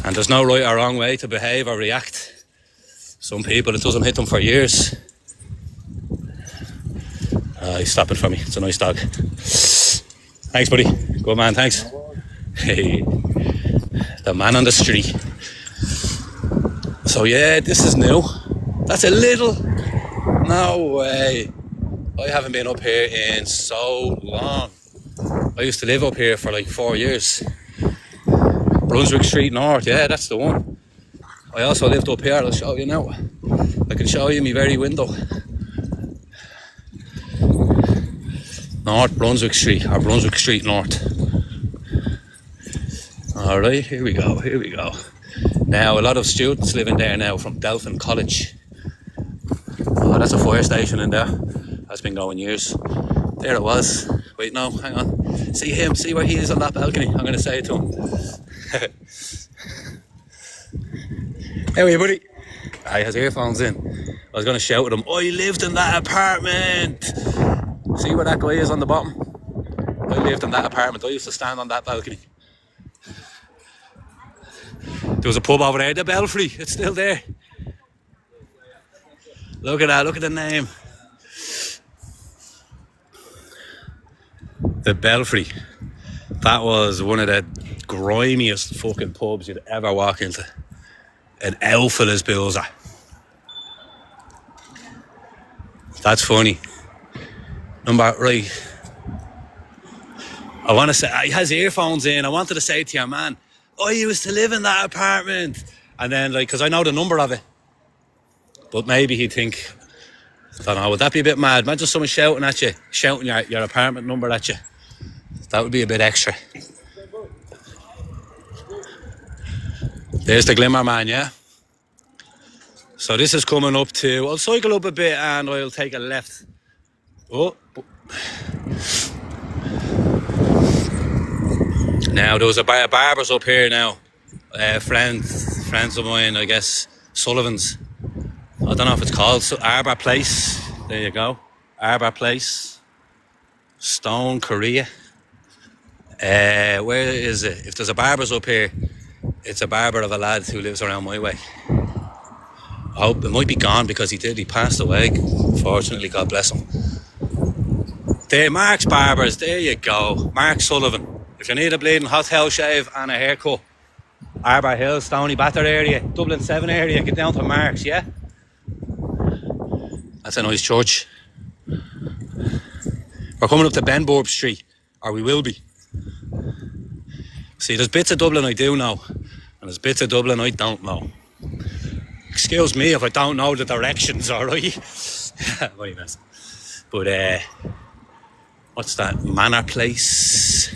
Speaker 1: And there's no right or wrong way to behave or react. Some people, it doesn't hit them for years. He's stopping for me. It's a nice dog. Thanks, buddy. Good man, thanks. Hey, the man on the street. So yeah, this is new. That's a little... No way. I haven't been up here in so long. I used to live up here for like 4 years. Brunswick Street North, yeah, that's the one. I also lived up here, I'll show you now. I can show you my very window. North Brunswick Street, or Brunswick Street North. Alright, here we go. Now, a lot of students living there now from Delphin College. Oh, that's a fire station in there. That's been going years. There it was. Wait, no, hang on. See him, see where he is on that balcony. I'm going to say it to him. Hey, buddy. He has earphones in. I was going to shout at him, I lived in that apartment. See where that guy is on the bottom? I lived in that apartment. I used to stand on that balcony. There was a pub over there, the Belfry. It's still there. Look at that, look at the name. The Belfry. That was one of the grimiest fucking pubs you'd ever walk into. An outfitter's boozer. That's funny. Right. I want to say, he has earphones in. I wanted to say to your man, I used to live in that apartment. And then, like, because I know the number of it. But maybe he'd think, I don't know, would that be a bit mad? Imagine someone shouting at you, shouting your apartment number at you. That would be a bit extra. There's the Glimmer Man, yeah? So this is coming up to, I'll cycle up a bit and I'll take a left. Oh. Now, there was a barber's up here now. Friends of mine, I guess, Sullivan's. I don't know if it's called Arbor Place. There you go. Arbor Place. Stone, Korea. Where is it? If there's a barber's up here, it's a barber of a lad who lives around my way. I hope it might be gone because he passed away. Fortunately, God bless him. There, Mark's Barbers, there you go. Mark Sullivan. If you need a bleeding hotel shave and a haircut, Arbor Hill, Stony Batter area, Dublin 7 area, get down to Mark's, yeah? That's a nice church. We're coming up to Benburb Street, or we will be. See, there's bits of Dublin I do know, and there's bits of Dublin I don't know. Excuse me if I don't know the directions, alright? But, what's that? Manor Place?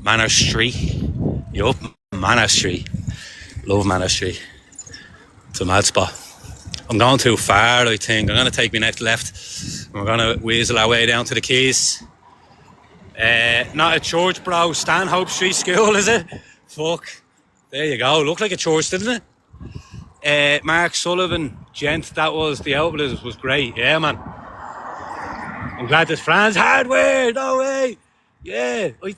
Speaker 1: Manor Street? Yup, Manor Street. Love Manor Street. It's a mad spot. I'm going too far, I think. I'm going to take my next left. We're going to weasel our way down to the Quays. Not a church, bro. Stanhope Street School, is it? Fuck. There you go. Looked like a church, didn't it? Mark Sullivan, gent, that was the outlet, was great. Yeah, man. I'm glad there's Fran's Hardware. No way. Yeah. My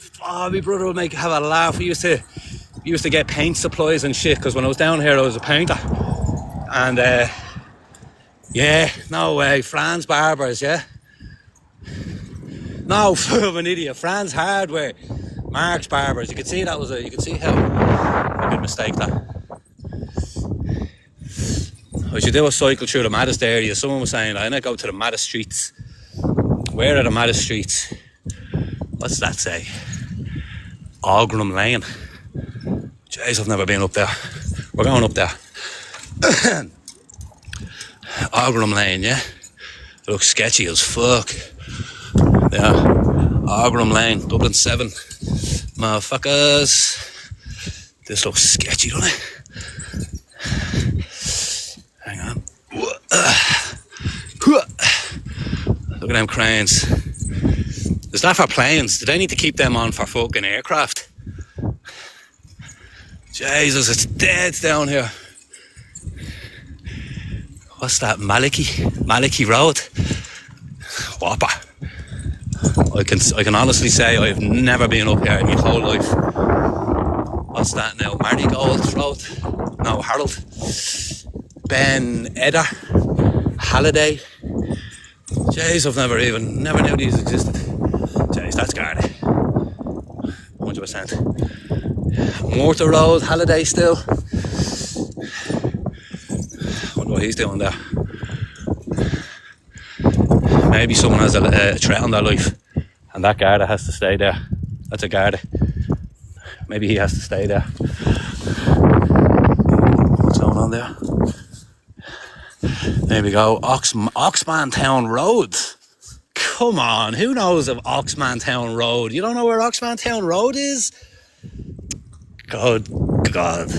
Speaker 1: brother would have a laugh. We used to get paint supplies and shit, because when I was down here, I was a painter. And, yeah, no way. Fran's Barbers, yeah? No, I'm an idiot. Fran's Hardware. Mark's Barbers. You could see that was you could see how a big mistake that. I should do a cycle through the maddest area. Someone was saying, I'm going to go to the maddest streets. Where are the maddest streets? What's that say? Aughrim Lane. Jeez, I've never been up there. We're going up there. Aughrim Lane, yeah? It looks sketchy as fuck. Yeah. Aughrim Lane, Dublin 7. Motherfuckers. This looks sketchy, doesn't it? Hang on. Look at them cranes. Is that for planes? Do they need to keep them on for fucking aircraft? Jesus, it's dead down here. What's that? Maliki Road? Whopper. I can honestly say I've never been up here in my whole life. What's that now? Marigold Road? No, Harold. Ben Eder. Halliday. Jeez, I've never knew these existed. Jeez, that's Garda. 100%. Mortar Road, Halliday still. Wonder what he's doing there. Maybe someone has a threat on their life and that Garda has to stay there. That's a Garda. Maybe he has to stay there. What's going on there? There we go. Oxman Town Road. Come on, who knows of Oxman Town Road? You don't know where Oxman Town Road is? Good God.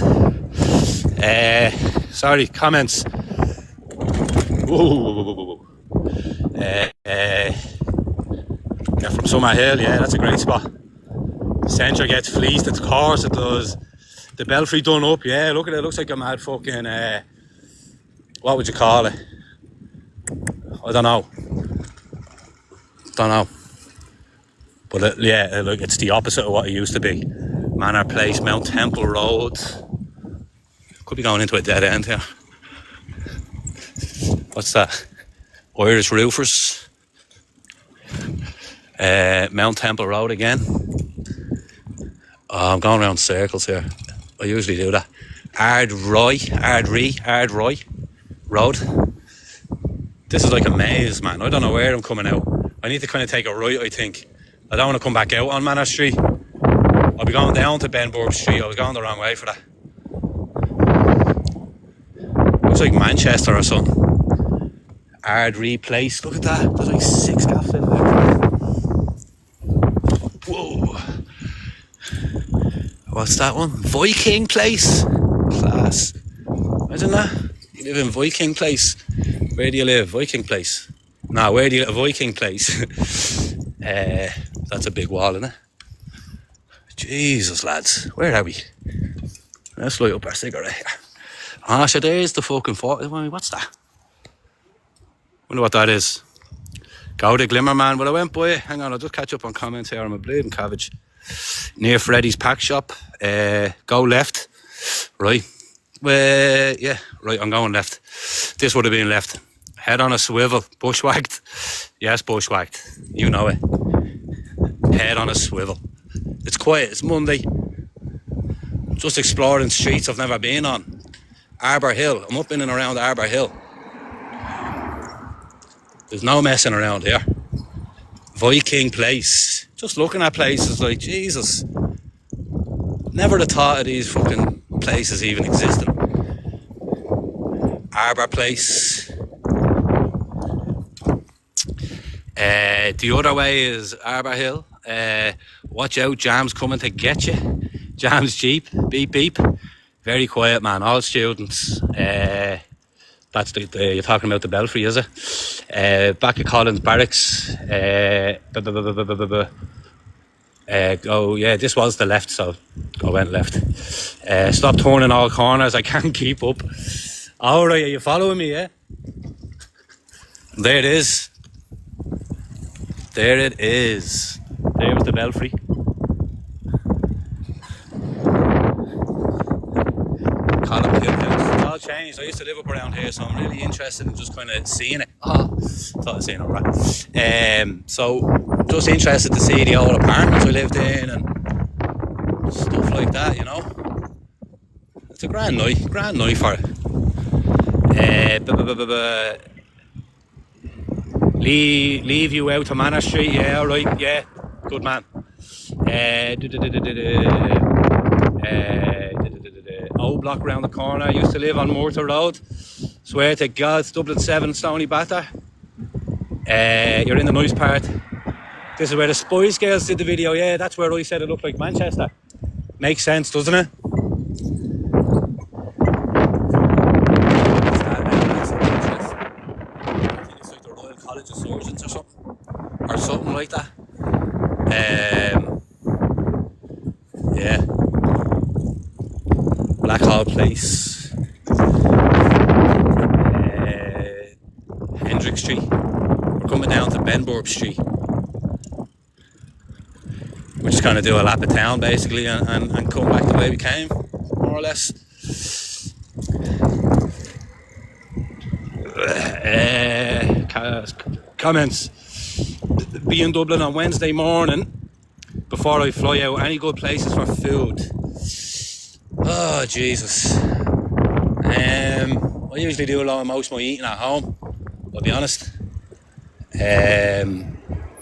Speaker 1: Sorry, comments. Ooh. Yeah, from Summer Hill, yeah, that's a great spot. Centre gets fleeced, of course it does. The Belfry done up, yeah, look at it, looks like a mad fucking, what would you call it? I don't know. But yeah, look, it's the opposite of what it used to be. Manor Place, Mount Temple Road. Could be going into a dead end here. What's that? Irish Roofers. Mount Temple Road again. Oh, I'm going around circles here. I usually do that. Ardroy Road. This is like a maze, man. I don't know where I'm coming out. I need to kind of take a right, I think. I don't want to come back out on Manor Street. I'll be going down to Benburb Street. I was going the wrong way for that. Looks like Manchester or something. Ardree Place. Look at that. There's like 6 gaffs in there. Whoa. What's that one? Viking Place. Class. Imagine that. You live in Viking Place. Where do you live? Viking Place. Nah, where do you live? Viking Place. That's a big wall, isn't it? Jesus, lads. Where are we? Let's light up our cigarette here. Ah, so there's the fucking fort. What's that? Wonder what that is. Go to Glimmer, man. Well, I went by it. Hang on, I'll just catch up on comments here. I'm a bleeding cabbage. Near Freddy's Pack Shop. Go left. Right. Yeah. Right, I'm going left. This would have been left. Head on a swivel. Bushwhacked. Yes, bushwhacked. You know it. Head on a swivel. It's quiet. It's Monday. Just exploring streets I've never been on. Arbour Hill. I'm up in and around Arbour Hill. There's no messing around here. Viking Place. Just looking at places like, Jesus. Never the thought of these fucking places even existing. Arbour Place. The other way is Arbour Hill. Watch out, Jam's coming to get you. Jam's Jeep. Beep, beep. Very quiet, man. All students. That's you're talking about the Belfry, is it? Back at Collins Barracks. Oh yeah, this was the left, so I went left. Stop turning all corners. I can't keep up. All right, are you following me? Yeah. There it is. There it is. There was the Belfry. Colin Hill House. It's all changed. I used to live up around here, so I'm really interested in just kind of seeing it. Thought I'd seen it, right? So just interested to see the old apartments I lived in and stuff like that, you know. It's a grand night for it. Leave you out to Manor Street, yeah, alright, yeah, good man. O Block round the corner. I used to live on Moorta Road. Swear to God, it's Dublin 7, Stony Batter. You're in the nice part. This is where the Spice Girls did the video. Yeah, that's where I said it looked like Manchester. Makes sense, doesn't it? It's like the Royal College of Surgeons or something like that. Yeah. Blackhall Place. Hendrick Street. We're coming down to Benburb Street. We're just going to do a lap of town basically and come back the way we came, more or less. Comments. Be in Dublin on Wednesday morning before I fly out. Any good places for food? Oh Jesus. I usually do most of my eating at home, I'll be honest.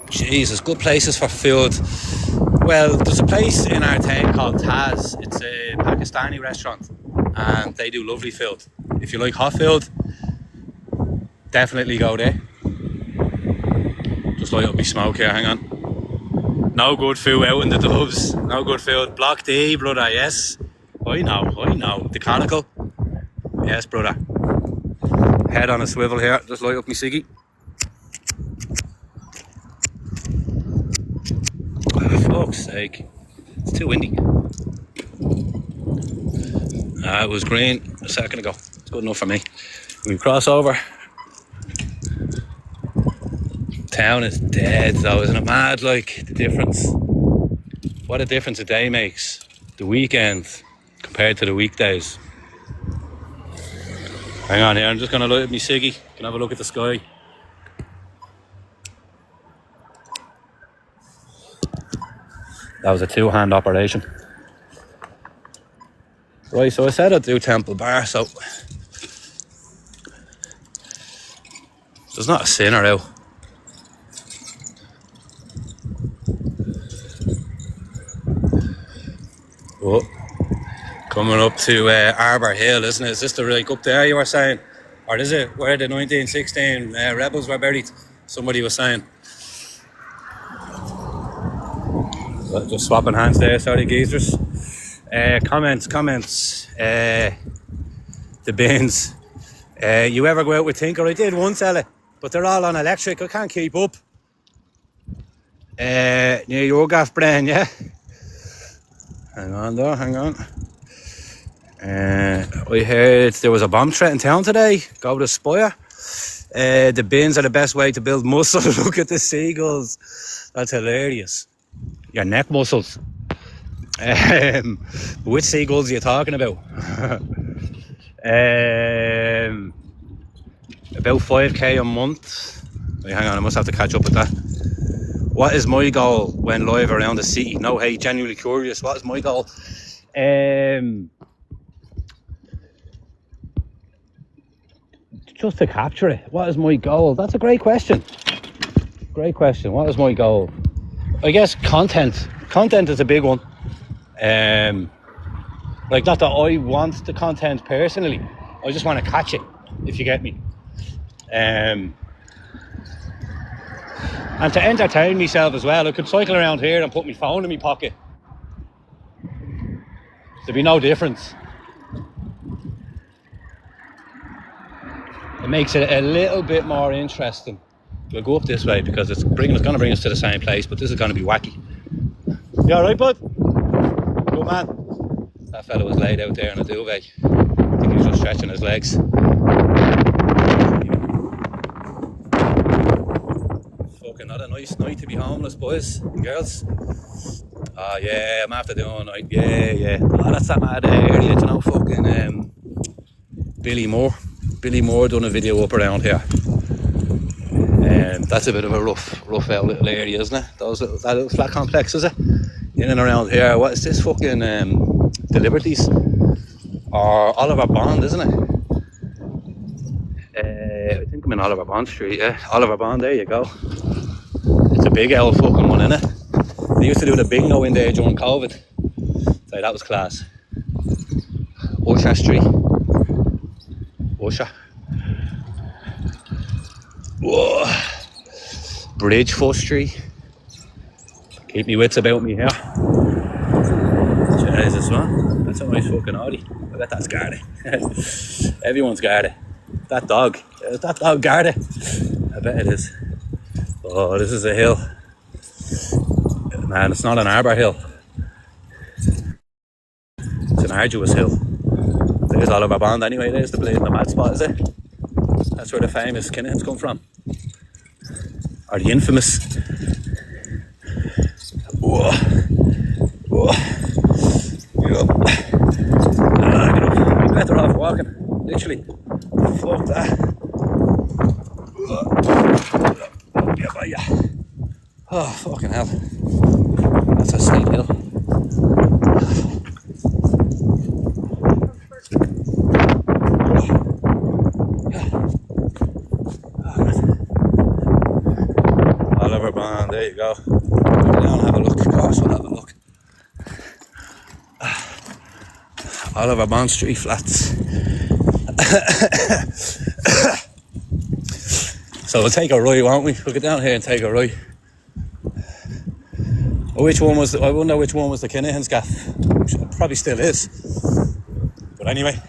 Speaker 1: Jesus, good places for food. Well, there's a place in our town called Taz. It's a Pakistani restaurant and they do lovely food. If you like hot food, definitely go there. Just light up my smoke here, hang on. No good food out in the Dubs. No good food. Block D, brother, yes. I know. The Conical. Yes, brother. Head on a swivel here. Just light up my ciggy. For fuck's sake. It's too windy. It was green a second ago. It's good enough for me. We cross over. Town is dead though, isn't it mad? Like, the difference. What a difference a day makes. The weekend compared to the weekdays. Hang on here, I'm just going to light up my ciggy. Can have a look at the sky. That was a two-hand operation. Right, so I said I'd do Temple Bar, so there's not a sinner out. Oh, coming up to Arbour Hill, isn't it? Is this the like up there you were saying? Or is it where the 1916 rebels were buried? Somebody was saying. Just swapping hands there, sorry geezers. Comments. The bins. You ever go out with Tinker? I did once, Ella, but they're all on electric. I can't keep up. Near your gaff brain, yeah? Hang on though, hang on. I heard there was a bomb threat in town today. Go to Spire. The bins are the best way to build muscle. Look at the seagulls. That's hilarious. Your neck muscles. Which seagulls are you talking about? About 5k a month. Wait, hang on, I must have to catch up with that. What is my goal when live around the city? No, hey, genuinely curious. What is my goal? Just to capture it. What is my goal? That's a great question. Great question. What is my goal? I guess content. Content is a big one. Like, not that I want the content personally. I just want to catch it, if you get me. And to entertain myself as well. I could cycle around here and put my phone in my pocket. There'd be no difference. It makes it a little bit more interesting. We'll go up this way because it's going to bring us to the same place, but this is going to be wacky. You alright, bud? Good man. That fella was laid out there in a duvet. I think he was just stretching his legs. Fucking not a nice night to be homeless, boys and girls. Oh yeah, I'm after doing night. Yeah. Oh, that's that mad area, you know, fucking Billy Moore done a video up around here. That's a bit of a rough out little area, isn't it? That little flat complex, is it? In and around here. What is this fucking the Liberties? Or Oliver Bond, isn't it? I think I'm in Oliver Bond Street, yeah. Oliver Bond, there you go. It's a big old fucking one, isn't it? They used to do the bingo in there during COVID. So that was class. Usher Street. Usher. Whoa. Bridgefoot Street. Keep me wits about me here. Jesus, man. That's a nice fucking Audi. I bet that's guarded. Everyone's guarded. That dog. Is that dog guarded? I bet it is. Oh, this is a hill. Man, it's not an Arbour Hill. It's an arduous hill. There's Oliver Bond anyway. There's the blade in the mad spot, is it? That's where the famous Kinahans come from. Or the infamous. Whoa. Whoa. Get up. Get up. You're better off walking. Literally. Fuck that. Yeah, by ya. Oh, fucking hell. That's a steep hill. Oliver Bond, there you go. Go down and have a look. Of course, we'll have a look. Oliver Bond Street Flats. So we'll take a right, won't we? We'll get down here and take a right. Which one was? I wonder which one was the Kinahans gaff. Probably still is. But anyway.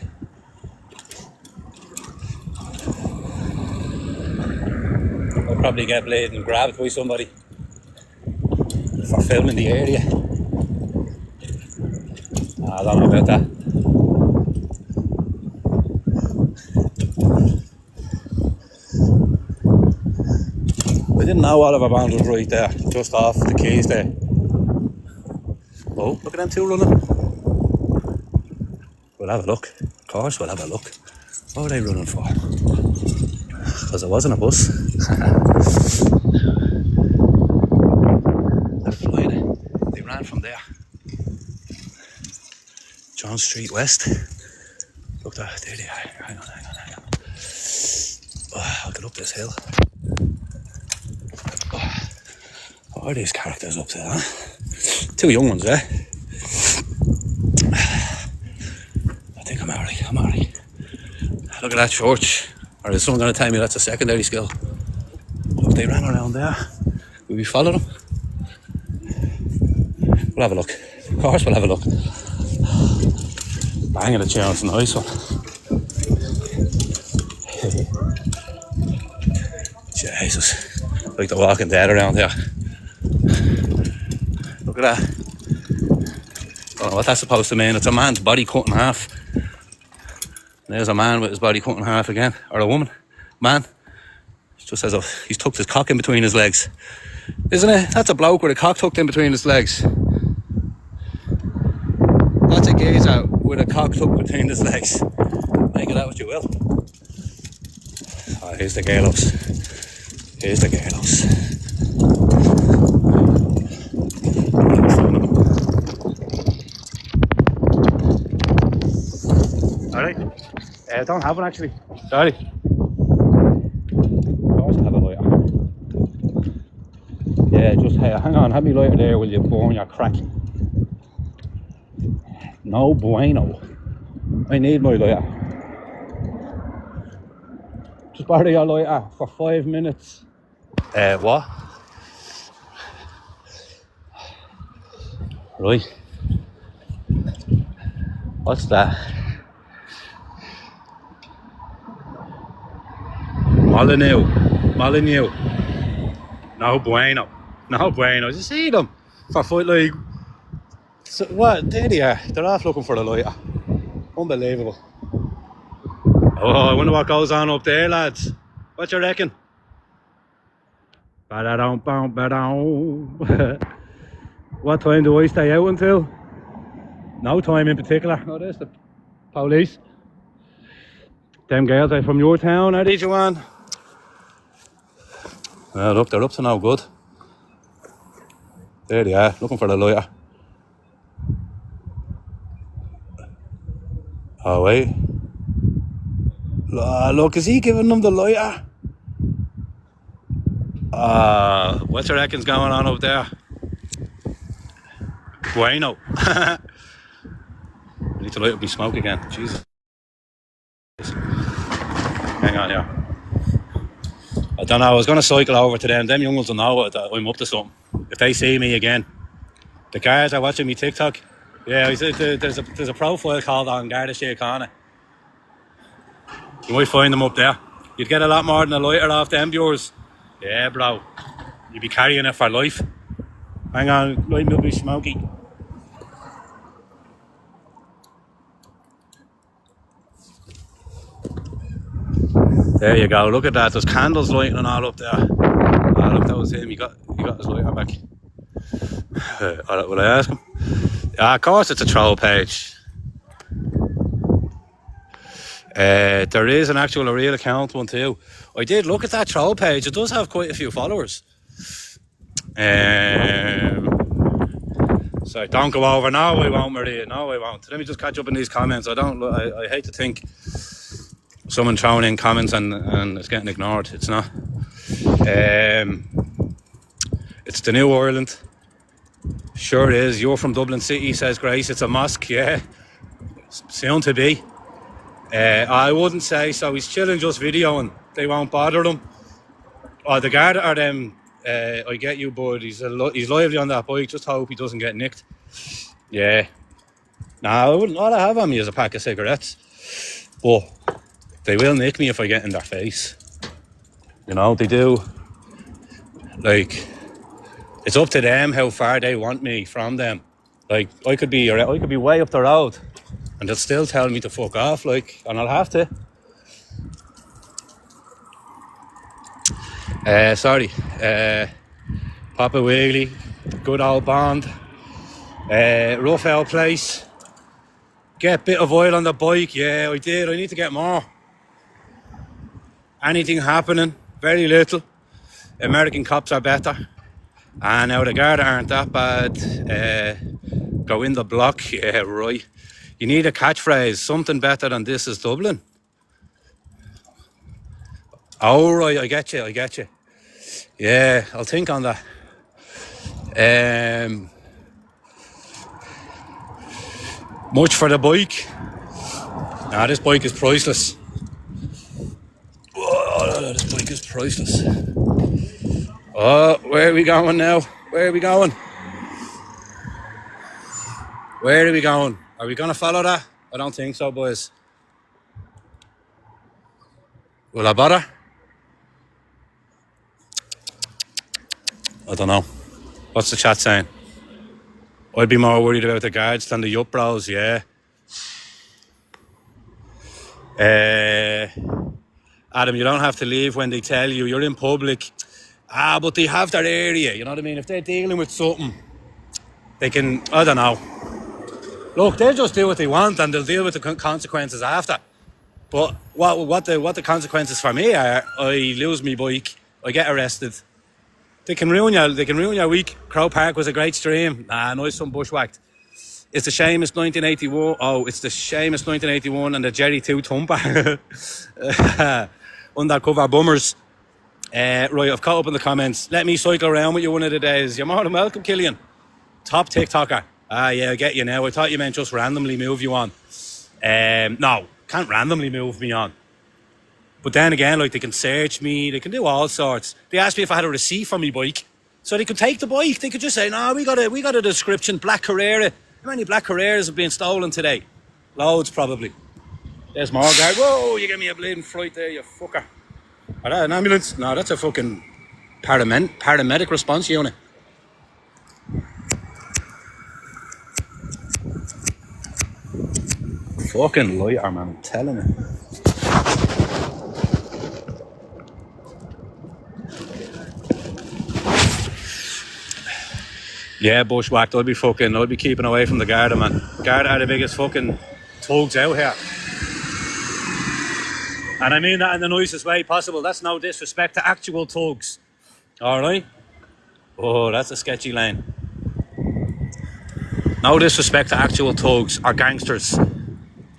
Speaker 1: I'll probably get bladed and grabbed by somebody for filming the area. I don't know about that. I didn't know Oliver Bond was right there, just off the quays there. Oh, look at them two running. We'll have a look. Of course we'll have a look. What were they running for? Because it wasn't a bus. They're flying. They ran from there. John Street West. Look there they are. Hang on. Oh, I'll get up this hill. What are these characters up there, huh? 2 young ones, eh? I think I'm alright. Look at that church. Or is someone going to tell me that's a secondary school? Look, they ran around there. Will we follow them? We'll have a look. Of course we'll have a look. Banging the chair, it's a nice one. Jesus. Like the Walking Dead around here. Look at that. Don't know what that's supposed to mean. It's a man's body cut in half. There's a man with his body cut in half again. Or a woman. Man. It's just as if he's tucked his cock in between his legs. Isn't it? That's a bloke with a cock tucked in between his legs. That's a geezer with a cock tucked between his legs. Make of that what you will. Oh, here's the galos. Alright. I don't have one actually. Sorry. I also have a lighter. Yeah, just hang on, have me lighter there while you burn your crack. No bueno. I need my lighter. Just borrow your lighter for 5 minutes. What? Right. What's that? Molyneux. No bueno. Did you see them? For foot like. So, what? There they are. They're off looking for the lighter. Unbelievable. Oh, I wonder what goes on up there, lads. What you reckon? What time do I stay out until? No time in particular. Oh, there's the police. Them girls are from your town, are they, Joanne? Well, look, they're up to no good. There they are, looking for the lighter. Oh, wait. Look, is he giving them the lighter? What you reckon's going on up there? Bueno. I need to light up my smoke again. Jesus. Hang on here. I don't know, I was going to cycle over to them. Them young ones will know that I'm up to something. If they see me again. The cars are watching me TikTok. Yeah, there's a profile called on Garda Síochána. You might find them up there. You'd get a lot more than a lighter off them viewers. Yeah, bro. You'd be carrying it for life. Hang on, light me up my smoky. There you go, look at that. There's candles lighting and all up there. Oh, look, that was him. He got his lighter back. Will I ask him? Yeah, of course it's a troll page. There is an actual, a real account one too. I did look at that troll page. It does have quite a few followers. So don't go over. No, I won't, Maria. No, I won't. Let me just catch up in these comments. I hate to think someone throwing in comments and it's getting ignored. It's not. It's the New Ireland. Sure it is. You're from Dublin City, says Grace. It's a mosque, yeah. Soon to be. I wouldn't say so. He's chilling, just videoing. They won't bother him. Oh, the guard are them. I get you, bud. He's lively on that bike. Just hope he doesn't get nicked. Yeah. Nah, I wouldn't. All I have on me is a pack of cigarettes. But they will nick me if I get in their face. You know, they do. Like, it's up to them how far they want me from them. Like, I could be way up the road and they'll still tell me to fuck off, like, and I'll have to. Sorry. Papa Wiggly, good old Bond. Rough old place. Get a bit of oil on the bike. Yeah, I did. I need to get more. Anything happening? Very little. American cops are better. And now the Garda aren't that bad. Go in the block. Yeah, right. You need a catchphrase, something better than "This is Dublin." Oh, right, I get you. Yeah, I'll think on that. Much for the bike. Nah, this bike is priceless. Oh, this bike is priceless. Oh, where are we going now? Where are we going? Are we going to follow that? I don't think so, boys. Will I bother? I don't know. What's the chat saying? I'd be more worried about the guards than the yup bros, yeah. Adam, you don't have to leave when they tell you you're in public. But they have their area, you know what I mean? If they're dealing with something, they can, I don't know. Look, they'll just do what they want and they'll deal with the consequences after. But what the consequences for me are, I lose my bike, I get arrested. They can ruin your week. Crow Park was a great stream. Nice some bushwhacked. It's the Seamus 1981. Oh, it's the Seamus 1981 and the Jerry 2 Thumper. Undercover bummers. Right, I've caught up in the comments. Let me cycle around with you one of the days. You're more than welcome, Killian. Top TikToker. Yeah, I get you now. I thought you meant just randomly move you on. No, can't randomly move me on. But then again, like, they can search me, they can do all sorts. They asked me if I had a receipt for my bike, so they could take the bike. They could just say, "No, we got a description, black Carrera." How many black Carreras have been stolen today? Loads, probably. There's more guard. Whoa, you gave me a bleeding fright there, you fucker. Is that an ambulance? No, that's a fucking paramedic response unit. Fucking lighter, man, I'm telling you. Yeah, bushwhacked. I'll be keeping away from the Garda, man. Garda are the biggest fucking thugs out here. And I mean that in the nicest way possible. That's no disrespect to actual thugs. Alright? Oh, that's a sketchy lane. No disrespect to actual thugs or gangsters.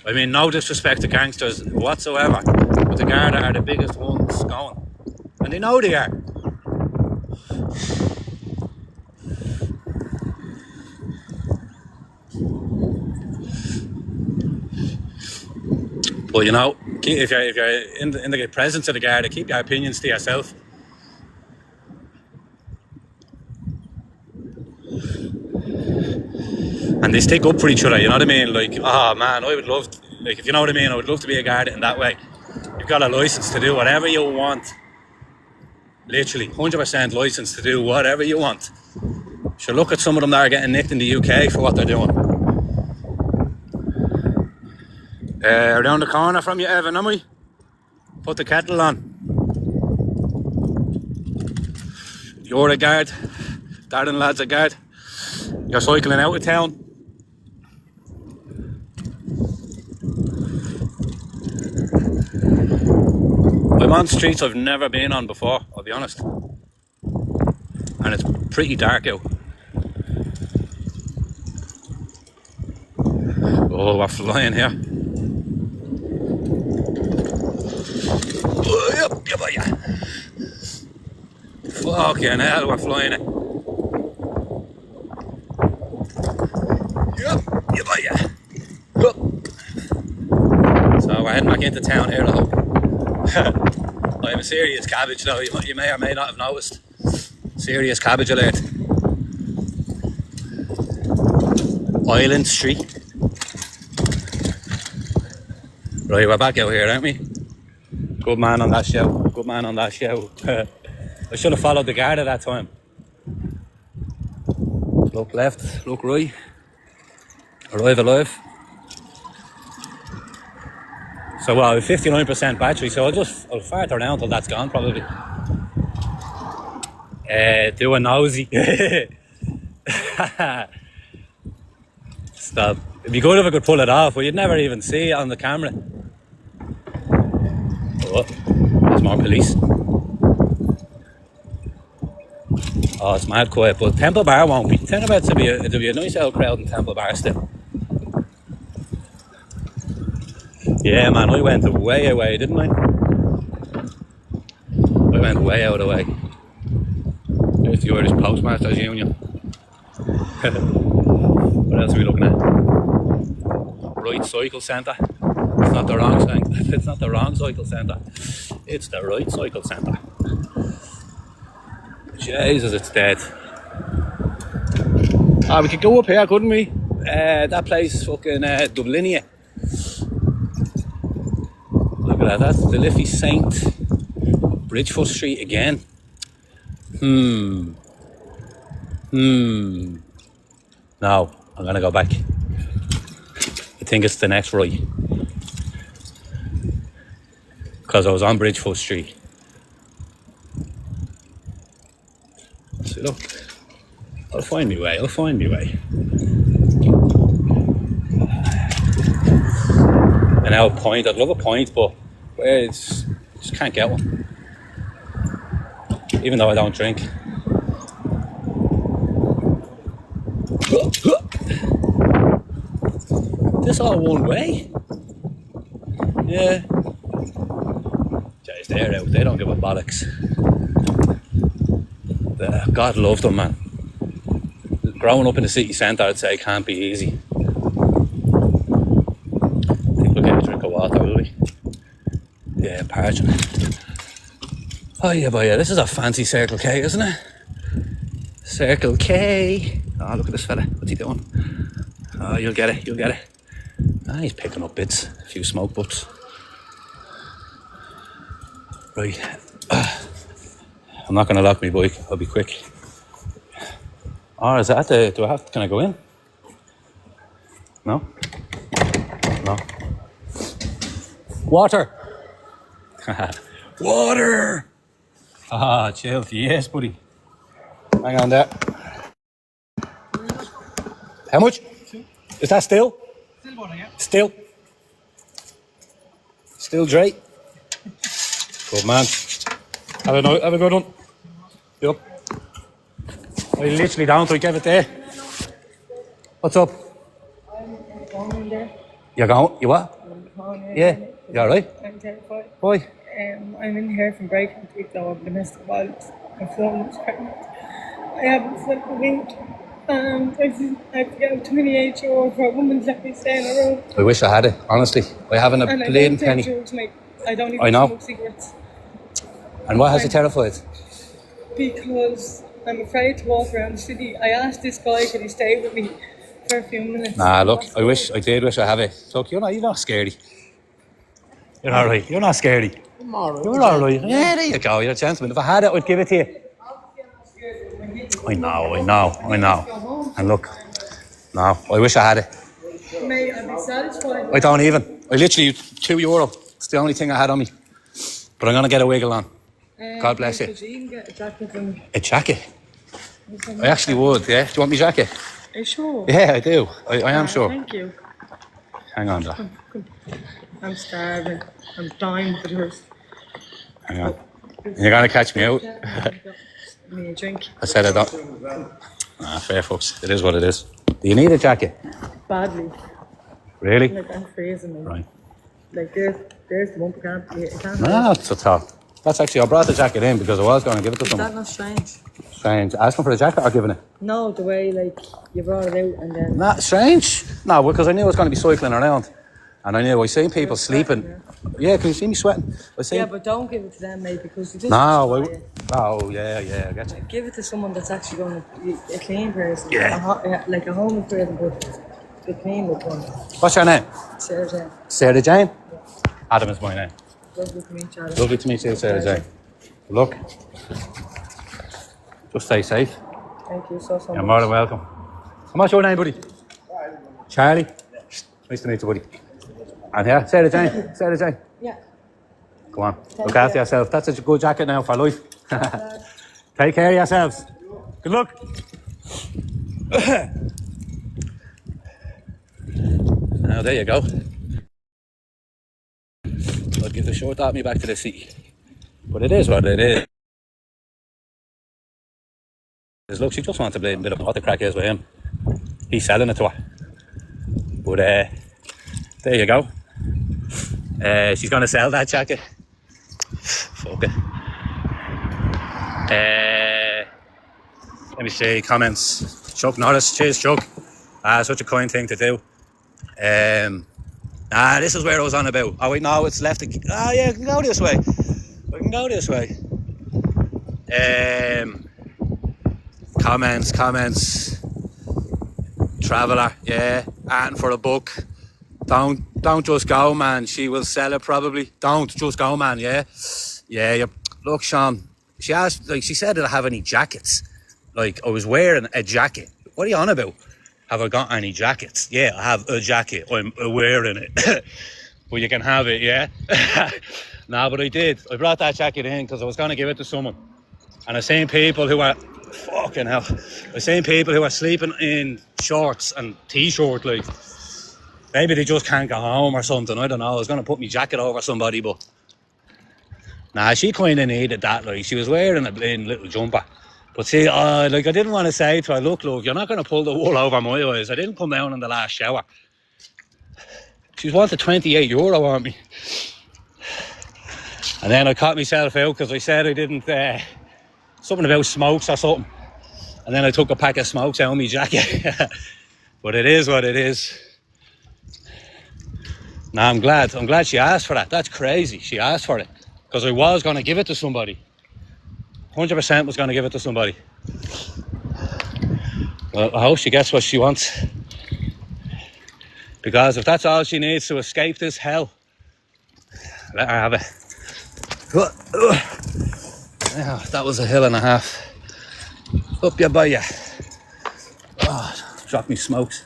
Speaker 1: I mean, no disrespect to gangsters whatsoever. But the Garda are the biggest ones going. And they know they are. But you know, if you're in the presence of the Garda, keep your opinions to yourself. And they stick up for each other, you know what I mean? Like, oh man, I would love, if you know what I mean, I would love to be a Garda in that way. You've got a license to do whatever you want. Literally, 100% license to do whatever you want. So look at some of them that are getting nicked in the UK for what they're doing. Around the corner from you, Evan, am I? Put the kettle on. You're a guard. Darren lad's a guard. You're cycling out of town. I'm on streets I've never been on before, I'll be honest. And it's pretty dark out. Oh, we're flying here. Yeah. Fucking hell, we're flying it. Yeah. So we're heading back into town here, I hope. I'm a serious cabbage though, you may or may not have noticed. Serious cabbage alert. Island Street. Right, we're back out here, aren't we? Good man on that show. I should have followed the guard at that time. Look left, look right. Arrive alive. So well, 59% battery, so I'll fart around till that's gone probably. Do a nosy. Stop. It'd be good if I could pull it off, but you'd never even see it on the camera. Oh, there's more police. Oh, it's mad quiet, but Temple Bar won't be. Turn about to be a nice old crowd in Temple Bar still. Yeah, man, I went way away, didn't I? I went way out of the way. There's the Irish Postmasters Union. What else are we looking at? Right Cycle Centre. It's not the wrong thing. It's not the wrong cycle centre. It's the right cycle centre. Jesus, it's dead. Ah, we could go up here, couldn't we? That place is fucking Dublin. Look at that. That's the Liffey Saint. Bridgefoot Street again. No, I'm gonna go back. I think it's the next right. Because I was on Bridgefoot Street. So look, I'll find my way. And now a point. I'd love a point, but it's just can't get one. Even though I don't drink. This all one way? Yeah. Jeez, they're out. They don't give a bollocks. God love them, man. Growing up in the city centre, I'd say, can't be easy. I think we'll get a drink of water, will we? Yeah, parching. Oh yeah, boy, yeah. This is a fancy Circle K, isn't it? Circle K. Oh, look at this fella. What's he doing? Oh, you'll get it. Ah, he's picking up bits. A few smoke butts. Right. I'm not going to lock my bike. I'll be quick. Oh, is that the... Can I go in? No? No. Water! Water! Ah, chill. Yes, buddy. Hang on there. How much? Is that still?
Speaker 2: Still water, yeah.
Speaker 1: Still? Still Dre? Good man. Have a good one. Yep. I literally down to give it there. What's up?
Speaker 2: I'm going in there.
Speaker 1: You're going? You what?
Speaker 2: I'm going in
Speaker 1: Yeah.
Speaker 2: there.
Speaker 1: You alright?
Speaker 2: I'm terrified.
Speaker 1: Why?
Speaker 2: I'm in here from breaking the week though of domestic violence. My phone was pregnant. I haven't slept a week. And I have to get a 28-year-old for a woman to let me stay in a room.
Speaker 1: I wish I had it, honestly. I haven't a
Speaker 2: And
Speaker 1: bleeding
Speaker 2: I don't
Speaker 1: penny.
Speaker 2: take drugs, mate. I don't even
Speaker 1: I know.
Speaker 2: smoke cigarettes.
Speaker 1: And what has you terrified?
Speaker 2: Because I'm afraid to walk around the city. I asked this guy, could he stay with me for a few minutes?
Speaker 1: Nah, look, I did wish I had it. Look, you're not scary. You're alright. You're not scary.
Speaker 3: I'm alright.
Speaker 1: You're alright. Yeah, there you go. You're a gentleman. If I had it, I'd give it to you. I know. And look, no, I wish I had it.
Speaker 2: Mate, I'd be satisfied.
Speaker 1: I don't even. I literally, €2. It's the only thing I had on me. But I'm going to get a wiggle on. God bless you.
Speaker 2: Could you even get a jacket from me?
Speaker 1: A jacket? I actually would, yeah. Do you want my jacket?
Speaker 2: Are you sure?
Speaker 1: Yeah, I do. I am sure.
Speaker 2: Thank you.
Speaker 1: Hang on, Doc.
Speaker 2: I'm starving. I'm dying for thirst.
Speaker 1: Hang on. You're going to catch me out?
Speaker 2: Give me a drink.
Speaker 1: I said I don't. Nah, fair folks. It is what it is. Do you need a jacket?
Speaker 2: Badly.
Speaker 1: Really?
Speaker 2: Like I'm freezing. Man.
Speaker 1: Right.
Speaker 2: Like there's the bumper can't.
Speaker 1: Nah, that's a top. That's actually, I brought the jacket in because I was going to give it to
Speaker 2: Is
Speaker 1: someone.
Speaker 2: that not strange?
Speaker 1: Strange. Asking for the jacket or giving it?
Speaker 2: No, the way like you brought it out and then.
Speaker 1: Nah, strange. No, because I knew I was going to be cycling around. And I knew I seen people sleeping. Yeah, can you see me sweating?
Speaker 2: Yeah, but don't give it to them, mate, because you just.
Speaker 1: No, oh, yeah, I get you.
Speaker 2: Give it to someone that's actually going to be a clean person.
Speaker 1: Yeah.
Speaker 2: Like a homeless person, but a clean with one.
Speaker 1: What's your name?
Speaker 2: Sarah.
Speaker 1: Sarah Jane? Adam is my name.
Speaker 2: Lovely to meet you. Adam.
Speaker 1: Lovely to meet you, Sarah Jane. Look, just stay safe.
Speaker 2: Thank you so
Speaker 1: You're
Speaker 2: much.
Speaker 1: more than welcome. What's your name, buddy? Charlie. Nice to meet you, buddy. And here, Sarah Jane. Sarah Jane.
Speaker 2: Yeah.
Speaker 1: Go on. Look after yourself. That's a good jacket now for life. Take care of yourselves. Good luck. Now, there you go. I'll give the short at me back to the city. But it is what it is. Look, she just wants to blame a bit of what the crack is with him. He's selling it to her. But there you go. She's going to sell that jacket. Fuck it. Let me see, comments. Chuck Norris, cheers Chuck. Such a kind thing to do. This is where I was on about. Oh wait, no, it's left. Yeah, I can go this way. I can go this way. Comments. Traveller, yeah. And for a book. Don't just go, man. She will sell it probably. Don't just go, man. Yeah. Look, Sean. She asked, like, she said, did I have any jackets? Like, I was wearing a jacket. What are you on about? Have I got any jackets? Yeah, I have a jacket. I'm wearing it. Well, you can have it, yeah? Nah, but I did. I brought that jacket in because I was going to give it to someone. And I've seen people who are, fucking hell, I've seen people who are sleeping in shorts and t-shirt, like, maybe they just can't go home or something. I don't know. I was going to put my jacket over somebody, but nah, she kind of needed that. Like, she was wearing a plain little jumper. But see, like, I didn't want to say to her, look, you're not going to pull the wool over my eyes. I didn't come down in the last shower. She's wanted €28 on me. And then I caught myself out because I said I didn't, something about smokes or something. And then I took a pack of smokes out of my jacket. But it is what it is. Nah, I'm glad she asked for that. That's crazy. She asked for it. Because I was going to give it to somebody. 100% was going to give it to somebody. Well, I hope she gets what she wants. Because if that's all she needs to escape this hell, let her have it. Yeah, that was a hill and a half. Up your boy. Drop me smokes.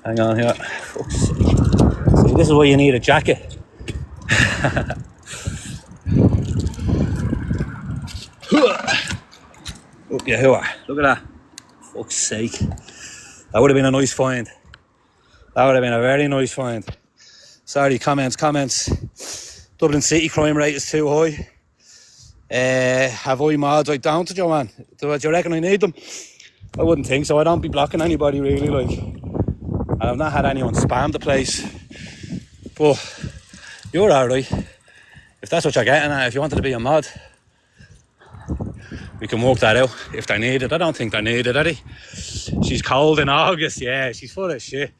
Speaker 1: Hang on here. Fuck's sake. See, this is why you need a jacket. Up your hill. Look at that. Fuck's sake. That would have been a nice find. That would have been a very nice find. Sorry, comments. Dublin City crime rate is too high. Have I mods? I don't, Joe, man. Do you reckon I need them? I wouldn't think so. I don't be blocking anybody really, like. And I've not had anyone spam the place. But you're alright. If that's what you're getting at, if you wanted to be a mod, we can work that out if they need it. I don't think they need it, are they? She's cold in August, yeah, she's full of shit.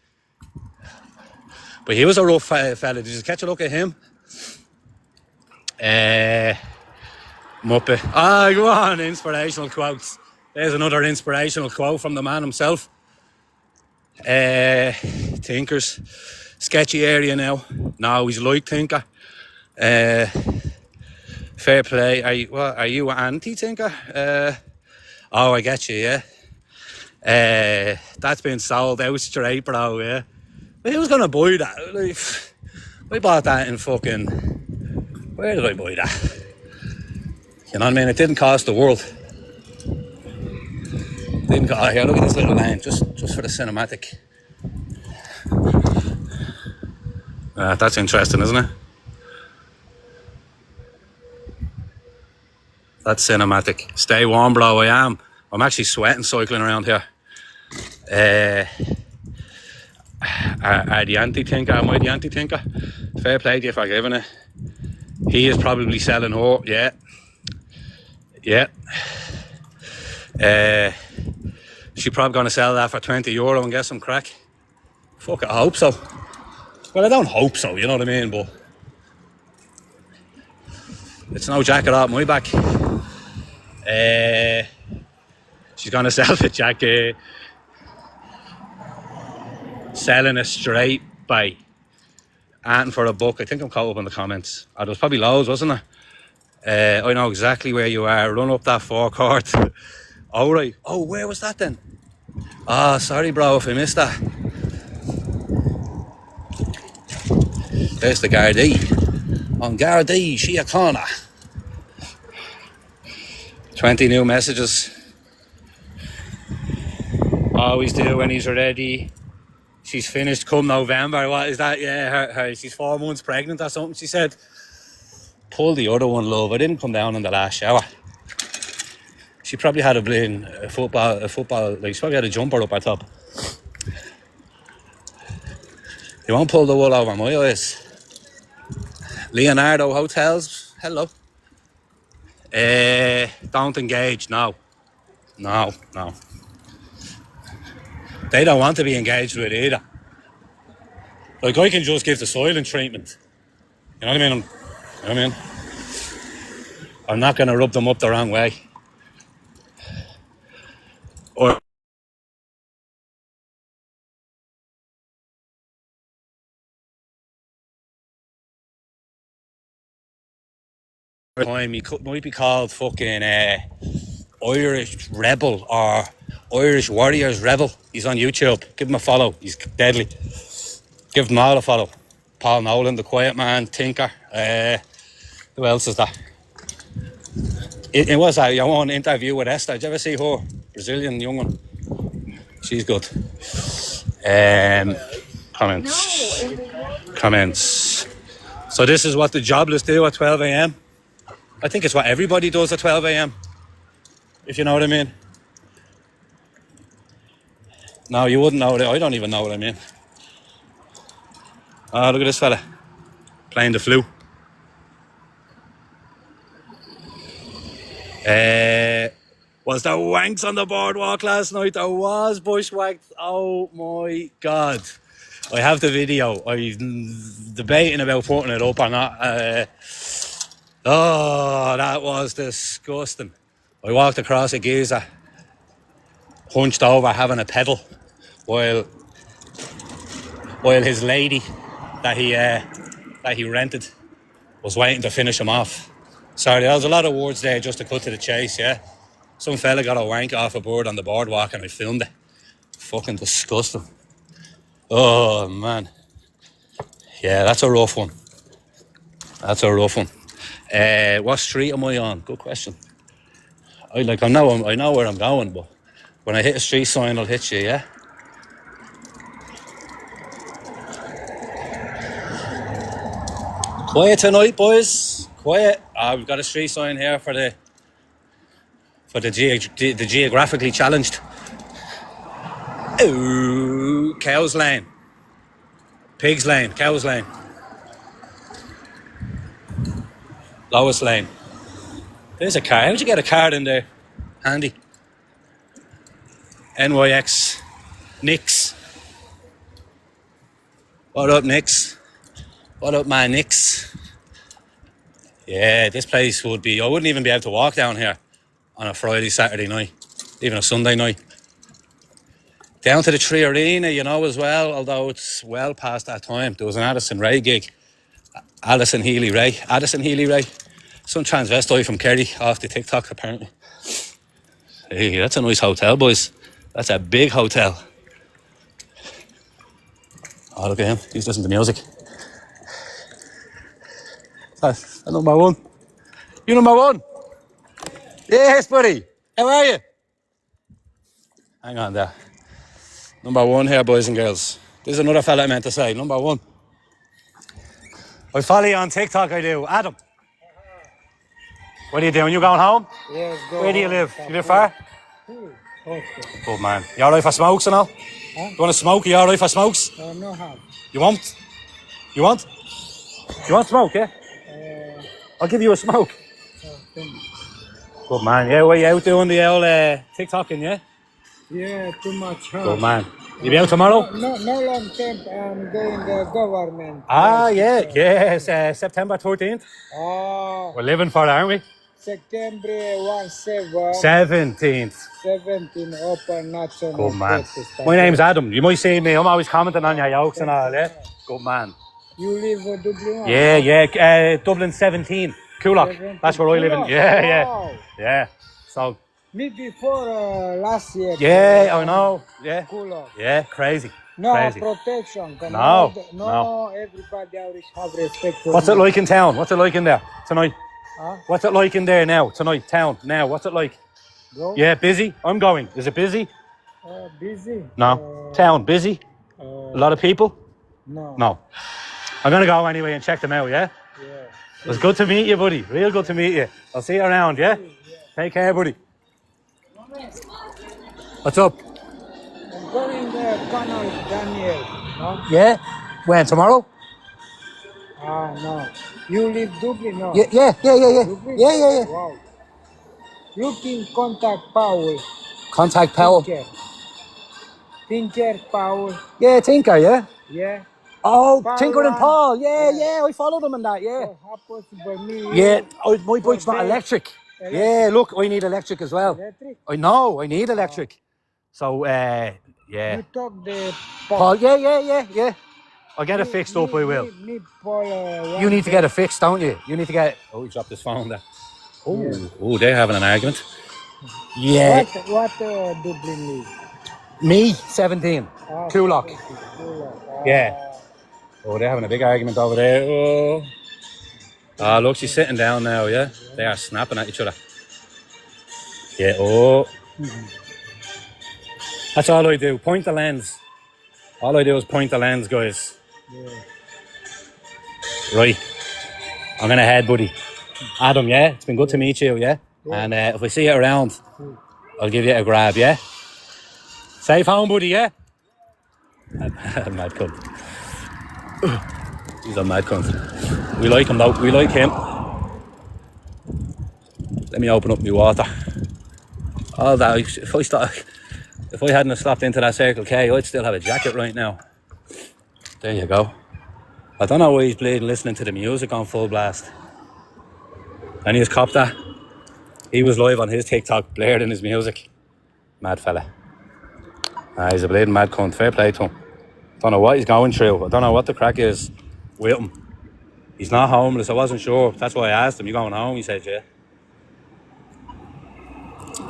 Speaker 1: But he was a rough fella. Did you catch a look at him? Muppet. Go on, inspirational quotes. There's another inspirational quote from the man himself. Thinkers. Sketchy area now. No, he's like Tinker. Fair play. Are you an anti-Tinker? I get you, yeah. That's been sold out straight, bro, yeah. But who's gonna buy that? Like, I bought that in fucking... Where did I buy that? You know what I mean? It didn't cost the world. Didn't cost... Here, look at this little lane, just for the cinematic. That's interesting, isn't it? That's cinematic. Stay warm, bro. I am. I'm actually sweating cycling around here. Are the anti-Tinker? Am I the anti-Tinker? Fair play to you for giving it. He is probably selling her. Yeah. She's probably going to sell that for €20 and get some crack. Fuck it, I hope so. Well, I don't hope so, you know what I mean, but it's no jacket off my back. She's going to sell the jacket. Selling it straight by and for a book. I think I'm caught up in the comments. There was probably loads, wasn't there? I know exactly where you are. Run up that forecourt. Oh, right. Oh, where was that then? Sorry, bro, if I missed that. There's the Gardaí. On Gardaí, Shia Corner. 20 new messages. Always do when he's ready. She's finished come November. What is that? Yeah, she's 4 months pregnant or something, she said. Pull the other one, love. I didn't come down in the last shower. She probably had a football, like, she probably had a jumper up her top. You won't pull the wool over my eyes. Leonardo Hotels. Hello. Don't engage. No. No. They don't want to be engaged with either. Like, I can just give the silent treatment. You know what I mean? I'm not going to rub them up the wrong way. Or time he might be called fucking Irish Rebel or Irish Warriors Rebel. He's on YouTube. Give him a follow. He's deadly. Give them all a follow. Paul Nolan, the quiet man, Tinker. Who else is that? It was a one interview with Esther. Did you ever see her? Brazilian young one. She's good. Comments. So this is what the jobless do at 12 a.m. I think it's what everybody does at 12 a.m. If you know what I mean. No, you wouldn't know that. I don't even know what I mean. Oh, look at this fella. Playing the flute. Was there wanks on the boardwalk last night? There was bushwhacked. Oh my God. I have the video. I'm debating about putting it up or not. That was disgusting. I walked across a geezer, hunched over having a pedal, while his lady that he rented was waiting to finish him off. Sorry, there was a lot of words there just to cut to the chase, yeah. Some fella got a wank off a board on the boardwalk and I filmed it. Fucking disgusting. Oh, man. Yeah, that's a rough one. What street am I on? Good question. I know where I'm going, but when I hit a street sign, I'll hit you, yeah? Quiet tonight, boys. Quiet. We've got a street sign here for the geographically challenged. Ooh, Cows Lane. Pigs Lane, Cows Lane. Lois Lane. There's a car. How'd you get a card in there? Handy. NYX. Nix. What up, Nix? What up, my Nix? Yeah, this place would be... I wouldn't even be able to walk down here on a Friday, Saturday night. Even a Sunday night. Down to the Tree Arena, you know, as well. Although it's well past that time. There was an Addison Ray gig. Addison Healy Ray. Some transvestite from Kerry off the TikTok, apparently. Hey, that's a nice hotel, boys. That's a big hotel. Oh, look at him. He's listening to music. That's number one. You number one? Yes, buddy. How are you? Hang on there. Number one here, boys and girls. This is another fella I meant to say. Number one. I follow you on TikTok, I do. Adam. What are you doing? You going home?
Speaker 3: Yes, go.
Speaker 1: Where do you live? You live far? Oh, man. You alright for smokes and all?
Speaker 3: Huh?
Speaker 1: You want to smoke? You alright for smokes?
Speaker 3: No have.
Speaker 1: You want? You want? You want smoke, yeah? I'll give you a smoke.
Speaker 3: Thank you.
Speaker 1: Good man. Yeah, what you out doing the old TikToking, yeah?
Speaker 3: Yeah, too much. Huh?
Speaker 1: Good man. You be out tomorrow?
Speaker 3: No long time. I'm doing the government.
Speaker 1: Yes. September 13th.
Speaker 3: Oh,
Speaker 1: We're living for it, aren't we?
Speaker 3: September
Speaker 1: 17th.
Speaker 3: 17 open national.
Speaker 1: Good man.
Speaker 3: protest.
Speaker 1: My name's Adam. You might see me. I'm always commenting on your jokes and all, yeah? Good man.
Speaker 3: You live in Dublin?
Speaker 1: Yeah. Dublin 17. Coolock.
Speaker 3: 17.
Speaker 1: That's where I live in.
Speaker 3: Wow.
Speaker 1: Yeah. So,
Speaker 3: Me before last year.
Speaker 1: yeah, I know. Yeah.
Speaker 3: Cool.
Speaker 1: Yeah, crazy.
Speaker 3: No
Speaker 1: Crazy.
Speaker 3: protection.
Speaker 1: No.
Speaker 3: Everybody Irish have respect for
Speaker 1: What's it like in town? What's it like in there tonight?
Speaker 3: Huh?
Speaker 1: What's it like in there now? Tonight, town, now. What's it like?
Speaker 3: Bro?
Speaker 1: Yeah, busy? I'm going. Is it busy?
Speaker 3: Busy?
Speaker 1: No. Town, busy? A lot of people?
Speaker 3: No.
Speaker 1: I'm going to go anyway and check them out, yeah?
Speaker 3: Yeah.
Speaker 1: It was good to meet you, buddy. Real good to meet you. I'll see you around, yeah? Take care, buddy. What's up?
Speaker 3: I'm going the Canal Daniel. No?
Speaker 1: Yeah? When, tomorrow?
Speaker 3: No. You live Dublin, no?
Speaker 1: Yeah.
Speaker 3: Dublin?
Speaker 1: Yeah.
Speaker 3: Wow. You can contact Paul.
Speaker 1: Contact Powell.
Speaker 3: Tinker Paul.
Speaker 1: Yeah, Tinker, yeah.
Speaker 3: Yeah.
Speaker 1: Oh,
Speaker 3: Paul
Speaker 1: Tinker and
Speaker 3: one.
Speaker 1: Paul. Yeah, I followed them in that, yeah.
Speaker 3: So how possible me?
Speaker 1: Yeah,
Speaker 3: You
Speaker 1: my bike's
Speaker 3: for
Speaker 1: not
Speaker 3: pay
Speaker 1: electric.
Speaker 3: electric?
Speaker 1: Yeah, look, I need electric as well.
Speaker 3: Electric?
Speaker 1: I know, I need electric. So, yeah.
Speaker 3: You talk the
Speaker 1: Paul, yeah. I'll get it fixed up, I will.
Speaker 3: Me Paul.
Speaker 1: You need to get it fixed, don't you? You need to get... Oh, he dropped his phone there. Oh, they're having an argument. Yeah.
Speaker 3: What Dublin live?
Speaker 1: Me, 17. Coolock.
Speaker 3: Coolock.
Speaker 1: Yeah. Oh, they're having a big argument over there. Oh. Ah, look, she's sitting down now, yeah? They are snapping at each other. Yeah, oh. That's all I do. Point the lens. All I do is point the lens, guys.
Speaker 3: Yeah.
Speaker 1: Right. I'm going to head, buddy. Adam, yeah? It's been good to meet you, yeah? And if I see you around, I'll give you a grab, yeah? Safe home, buddy, yeah? Mad cunt. He's a mad cunt. We like him, though. We like him. Let me open up my water. All that. If I hadn't slapped into that Circle K, I'd still have a jacket right now. There you go. I don't know why he's bleeding listening to the music on full blast. And he's copped that. He was live on his TikTok, blared in his music. Mad fella. He's a bleeding mad cunt. Fair play to him. Don't know what he's going through. I don't know what the crack is with him. He's not homeless. I wasn't sure. That's why I asked him, you going home? He said, yeah.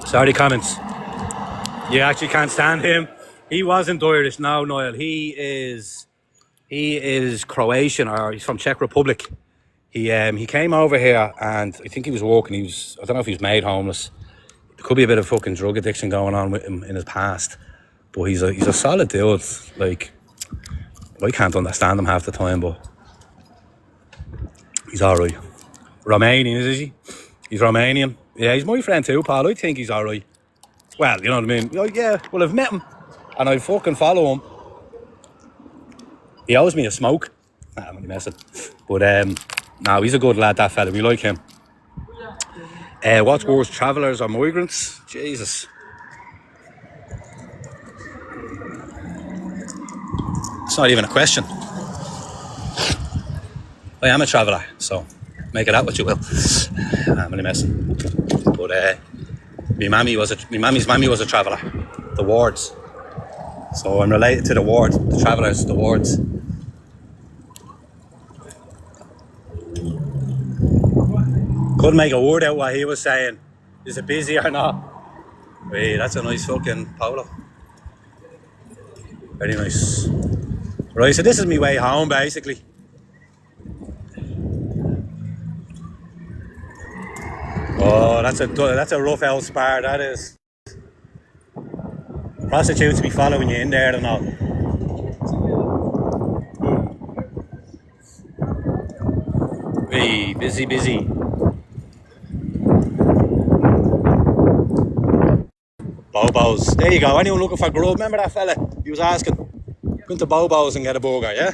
Speaker 1: Sorry, comments. You actually can't stand him. He wasn't Irish, no, Niall. He is Croatian, or he's from Czech Republic. He came over here and I think he was walking. I don't know if he was made homeless. There could be a bit of fucking drug addiction going on with him in his past. But he's a solid dude. Like, I can't understand him half the time, but he's alright. Romanian, is he? He's Romanian. Yeah, he's my friend too, Paul. I think he's alright. Well, you know what I mean? Yeah, well, I've met him and I fucking follow him. He owes me a smoke. Nah, I'm only messing. But, no, he's a good lad, that fella. We like him. What's worse, travellers or migrants? Jesus. It's not even a question. I am a traveller, so make it out what you will. I'm only messing. But my mammy's mammy was a traveller. The Wards. So I'm related to the Wards, the travellers, the Wards. Couldn't make a word out what he was saying. Is it busy or not? Wait, that's a nice fucking polo. Very nice. Right, so this is my way home, basically. Oh, that's a rough old spar, that is. Prostitutes be following you in there and all. Hey, busy. Bobo's. There you go. Anyone looking for grub? Remember that fella? He was asking. Go to Bobo's and get a burger, yeah?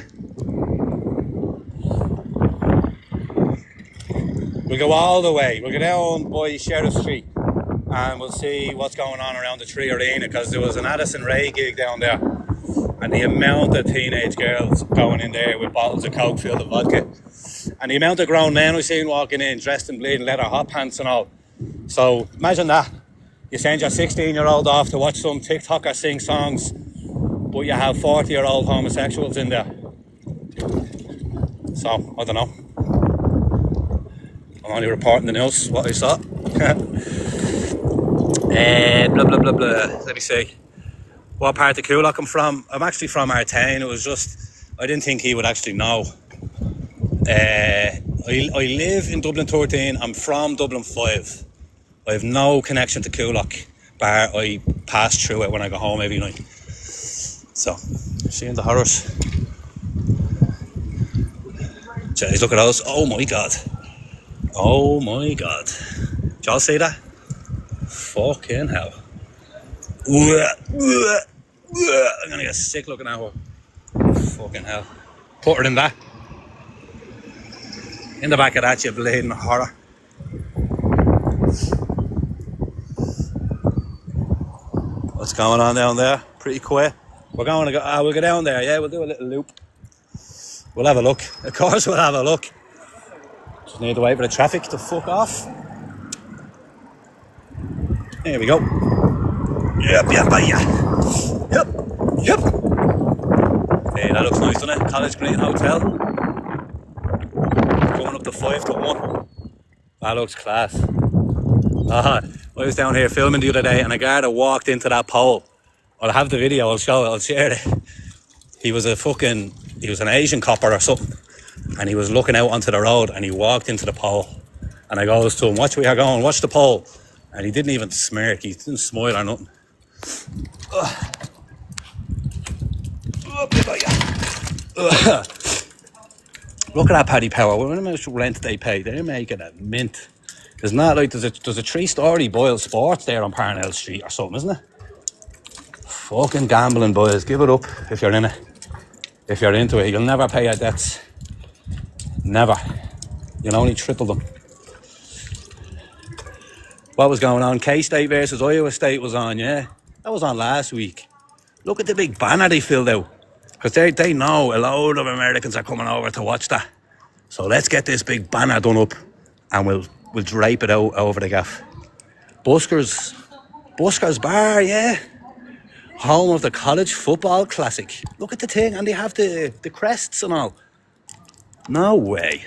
Speaker 1: We'll go all the way. We'll go down by Sheriff Street and we'll see what's going on around the Tree Arena, because there was an Addison Rae gig down there and the amount of teenage girls going in there with bottles of Coke filled with vodka, and the amount of grown men we've seen walking in dressed in bleeding leather hot pants and all. So imagine that. You send your 16-year-old off to watch some TikToker sing songs, but you have 40-year-old homosexuals in there. So, I don't know. I'm only reporting the news, what I saw. Blah. Let me see. What part of Coolock I'm from? I'm actually from Artane. It was just, I didn't think he would actually know. I live in Dublin 13. I'm from Dublin 5. I have no connection to Coolock, bar I pass through it when I go home every night. So, seeing the horrors. Jeez, look at those. Oh my god. Oh my god. Did y'all see that? Fucking hell. I'm gonna get sick looking at her. Fucking hell. Put her in that. In the back of that, you bleeding horror. What's going on down there? Pretty quiet. We're going to go, we'll go down there, yeah, we'll do a little loop. We'll have a look. Of course we'll have a look. Just need to wait for the traffic to fuck off. There we go. Yep. Hey, that looks nice, doesn't it? College Green Hotel. Going up to 5 to 1. That looks class. I was down here filming the other day and a guard walked into that pole. I'll have the video, I'll share it. He was an Asian copper or something. And he was looking out onto the road and he walked into the pole. And I goes to him, watch where you're going, watch the pole. And he didn't even smirk, he didn't smile or nothing. Look at that Paddy Power. What much rent they pay? They're making a mint. There's not like there's a 3-story Boyle Sports there on Parnell Street or something, isn't it? Fucking gambling, boys. Give it up if you're in it. If you're into it, you'll never pay your debts. Never. You'll only triple them. What was going on? K-State versus Iowa State was on, yeah. That was on last week. Look at the big banner they filled out. Because they know a load of Americans are coming over to watch that. So let's get this big banner done up and we'll drape it out over the gaff. Busker's Bar, yeah. Home of the College Football Classic. Look at the thing, and they have the crests and all. No way.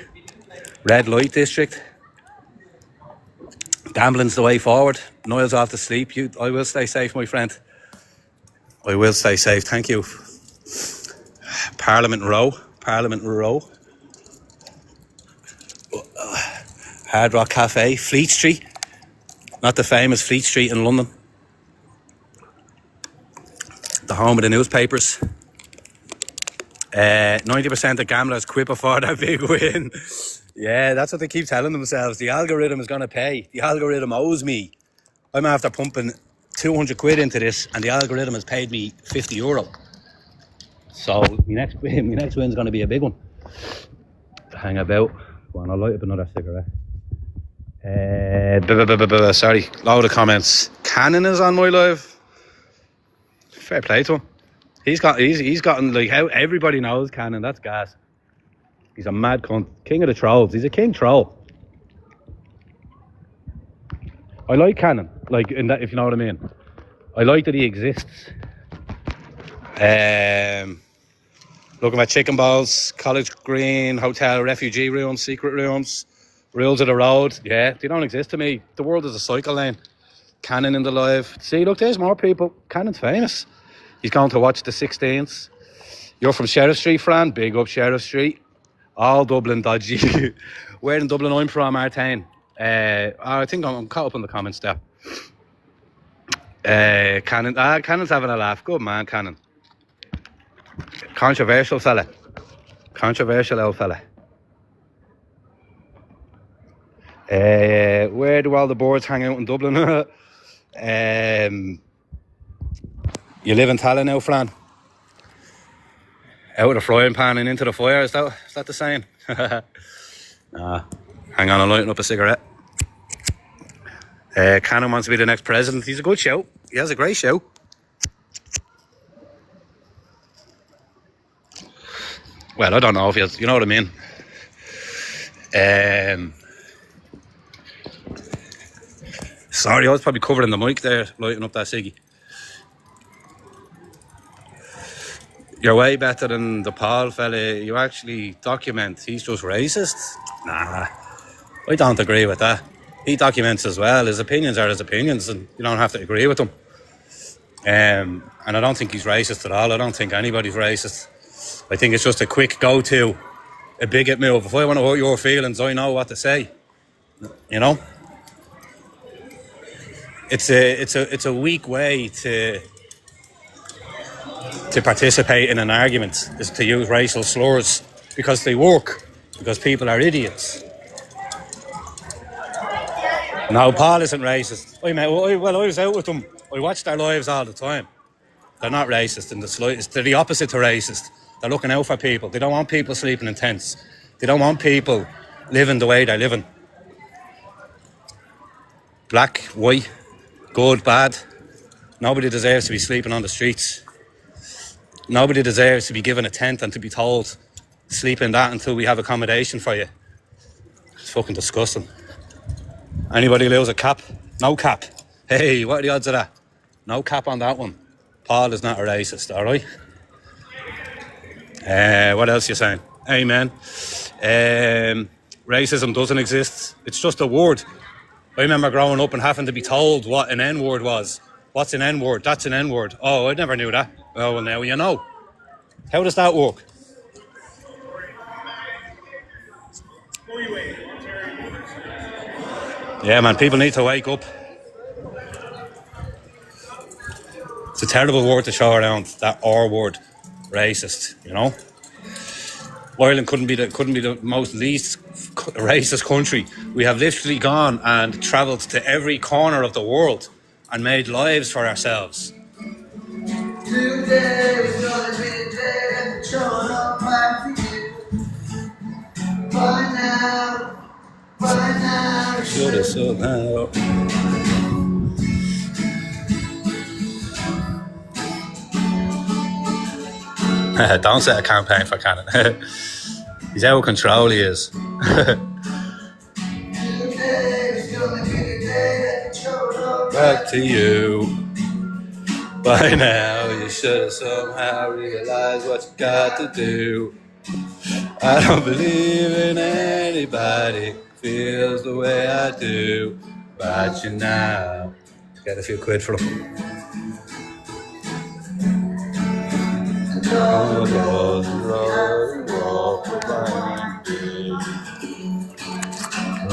Speaker 1: Red Light District. Gambling's the way forward. Niall's off to sleep. I will stay safe, my friend. I will stay safe, thank you. Parliament Row. Hard Rock Cafe. Fleet Street. Not the famous Fleet Street in London. The home of the newspapers. 90% of gamblers quit before that big win. Yeah, that's what they keep telling themselves. The algorithm is going to pay. The algorithm owes me. I'm after pumping 200 quid into this and the algorithm has paid me €50. So my next win's going to be a big one. To hang about. Go on, I'll light up another cigarette. Sorry, load of comments. Cannon is on my live. Fair play to him. He's gotten like how everybody knows Cannon. That's gas. He's a mad cunt. King of the trolls. He's a king troll. I like Cannon. Like in that, if you know what I mean. I like that he exists. Looking at chicken balls, College Green Hotel, refugee rooms, secret rooms, rules of the road. Yeah, they don't exist to me. The world is a cycle lane. Cannon in the live. See, look, there's more people. Cannon's famous. He's going to watch the 16th. You're from Sheriff Street, Fran? Big up Sheriff Street. All Dublin dodgy. Where in Dublin I'm from, Artane. I think I'm caught up in the comments there. Cannon's having a laugh. Good man, Cannon. Controversial fella. Controversial old fella. Where do all the boards hang out in Dublin? You live in Tala now, Fran? Out of the frying pan and into the fire, is that the saying? Nah. Hang on, I'm lighting up a cigarette. Cannon wants to be the next president. He's a good show. He has a great show. Well, I don't know if he has, you know what I mean. Sorry, I was probably covering the mic there, lighting up that ciggy. You're way better than the Paul fella. You actually document. He's just racist. Nah, I don't agree with that. He documents as well. His opinions are his opinions, and you don't have to agree with them. And I don't think he's racist at all. I don't think anybody's racist. I think it's just a quick go-to, a bigot move. If I want to hurt your feelings, I know what to say. You know, it's a weak way to participate in an argument, is to use racial slurs because they work, because people are idiots. No, Paul isn't racist. I was out with them. I watch their lives all the time. They're not racist in the slightest. They're the opposite to racist. They're looking out for people. They don't want people sleeping in tents. They don't want people living the way they're living. Black, white, good, bad. Nobody deserves to be sleeping on the streets. Nobody deserves to be given a tent and to be told, sleep in that until we have accommodation for you. It's fucking disgusting. Anybody lose a cap? No cap. Hey, what are the odds of that? No cap on that one. Paul is not a racist, alright? What else you saying? Amen. Racism doesn't exist. It's just a word. I remember growing up and having to be told what an N-word was. What's an N-word? That's an N-word. Oh, I never knew that. Oh, well, now you know. How does that work? Yeah, man, people need to wake up. It's a terrible word to show around, that R word, racist, you know? Ireland couldn't be the most least racist country. We have literally gone and travelled to every corner of the world and made lives for ourselves. Today is gonna be the day that the showing up back for you. By now, should have somehow. Don't set a campaign for Cannon. He's out of control, he is. Back to you. By now, you should have somehow realized what you got to do. I don't believe in anybody feels the way I do. But you now get a few quid for them.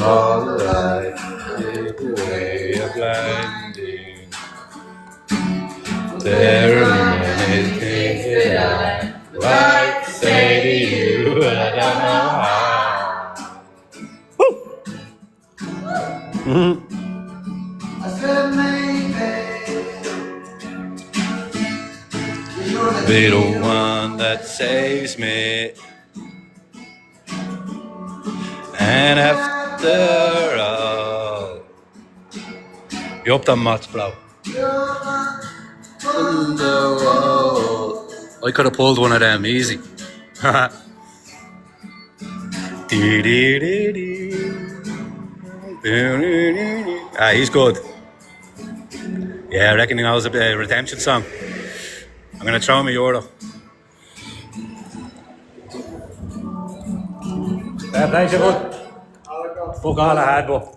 Speaker 1: All the light, take away a blinding. There are many things that I'd like to say to you, but I don't know how. Woo! I said maybe be the one that saves me. And after all, you up the mats, bro. I could have pulled one of them easy. He's good. Yeah, I reckon he knows a redemption song. I'm going to throw him a euro. Fair play, you good. Fuck all I had, but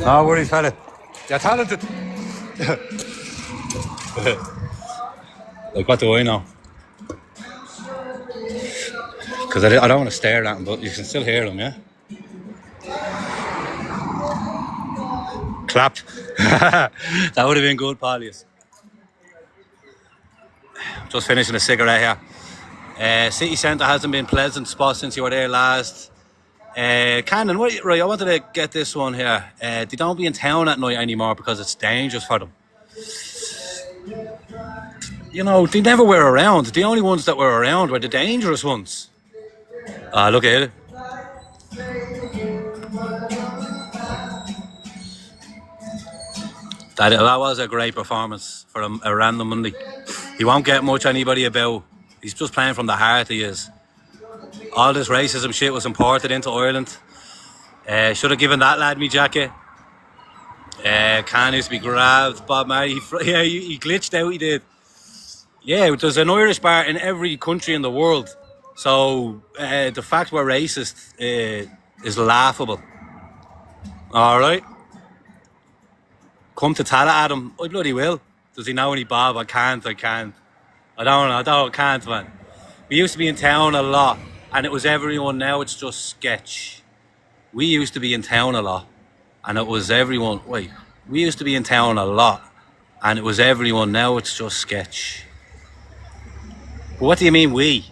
Speaker 1: no worries, fella. You're talented. Like, what do I know? Because I don't want to stare at him, but you can still hear him, yeah? Clapped. That would have been good, Paulius. Just finishing a cigarette here. City Centre hasn't been a pleasant spot since you were there last. Cannon, right, I wanted to get this one here. They don't be in town at night anymore because it's dangerous for them. You know, they never were around. The only ones that were around were the dangerous ones. Look at it. That was a great performance for a random Monday. He won't get much anybody about. He's just playing from the heart, he is. All this racism shit was imported into Ireland. Should have given that lad me jacket. Can used to be grabbed. Bob Marley, he glitched out, he did. Yeah, there's an Irish bar in every country in the world. So the fact we're racist is laughable. Alright? Come to tell it at him. I bloody will. Does he know any Bob? I can't. I can't, man. We used to be in town a lot, and it was everyone. Now it's just sketch. We used to be in town a lot, and it was everyone. Wait, we used to be in town a lot, and it was everyone. Now it's just sketch. But what do you mean we?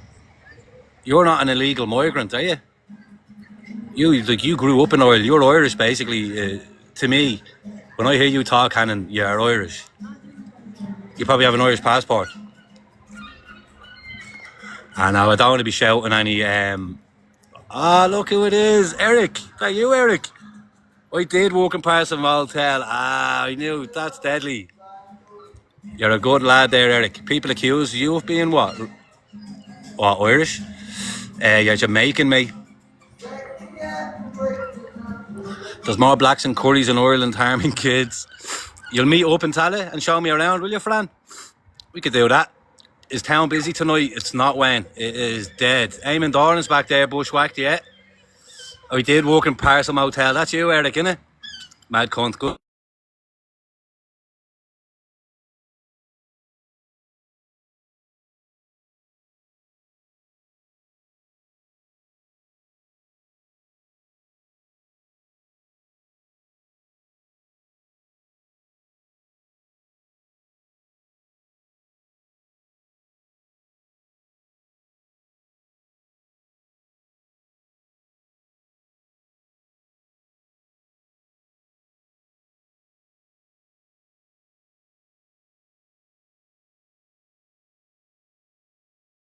Speaker 1: You're not an illegal migrant, are you? You grew up in Ireland. You're Irish, basically. To me, when I hear you talk, Hannon, you're Irish. You probably have an Irish passport. I know, I don't want to be shouting any Ah, look who it is. Eric. Is that you, Eric? I did walk in past a motel. Ah, I knew. That's deadly. You're a good lad there, Eric. People accuse you of being what? What, Irish? You're Jamaican, mate. There's more blacks and curries in Ireland harming kids. You'll meet up in Tala and show me around, will you, Fran? We could do that. Is town busy tonight? It's not, Wayne. It is dead. Eamon Doran's back there, bushwhacked, yeah. I did walk in Parcel Motel. That's you, Eric, innit? Mad cunt. Good.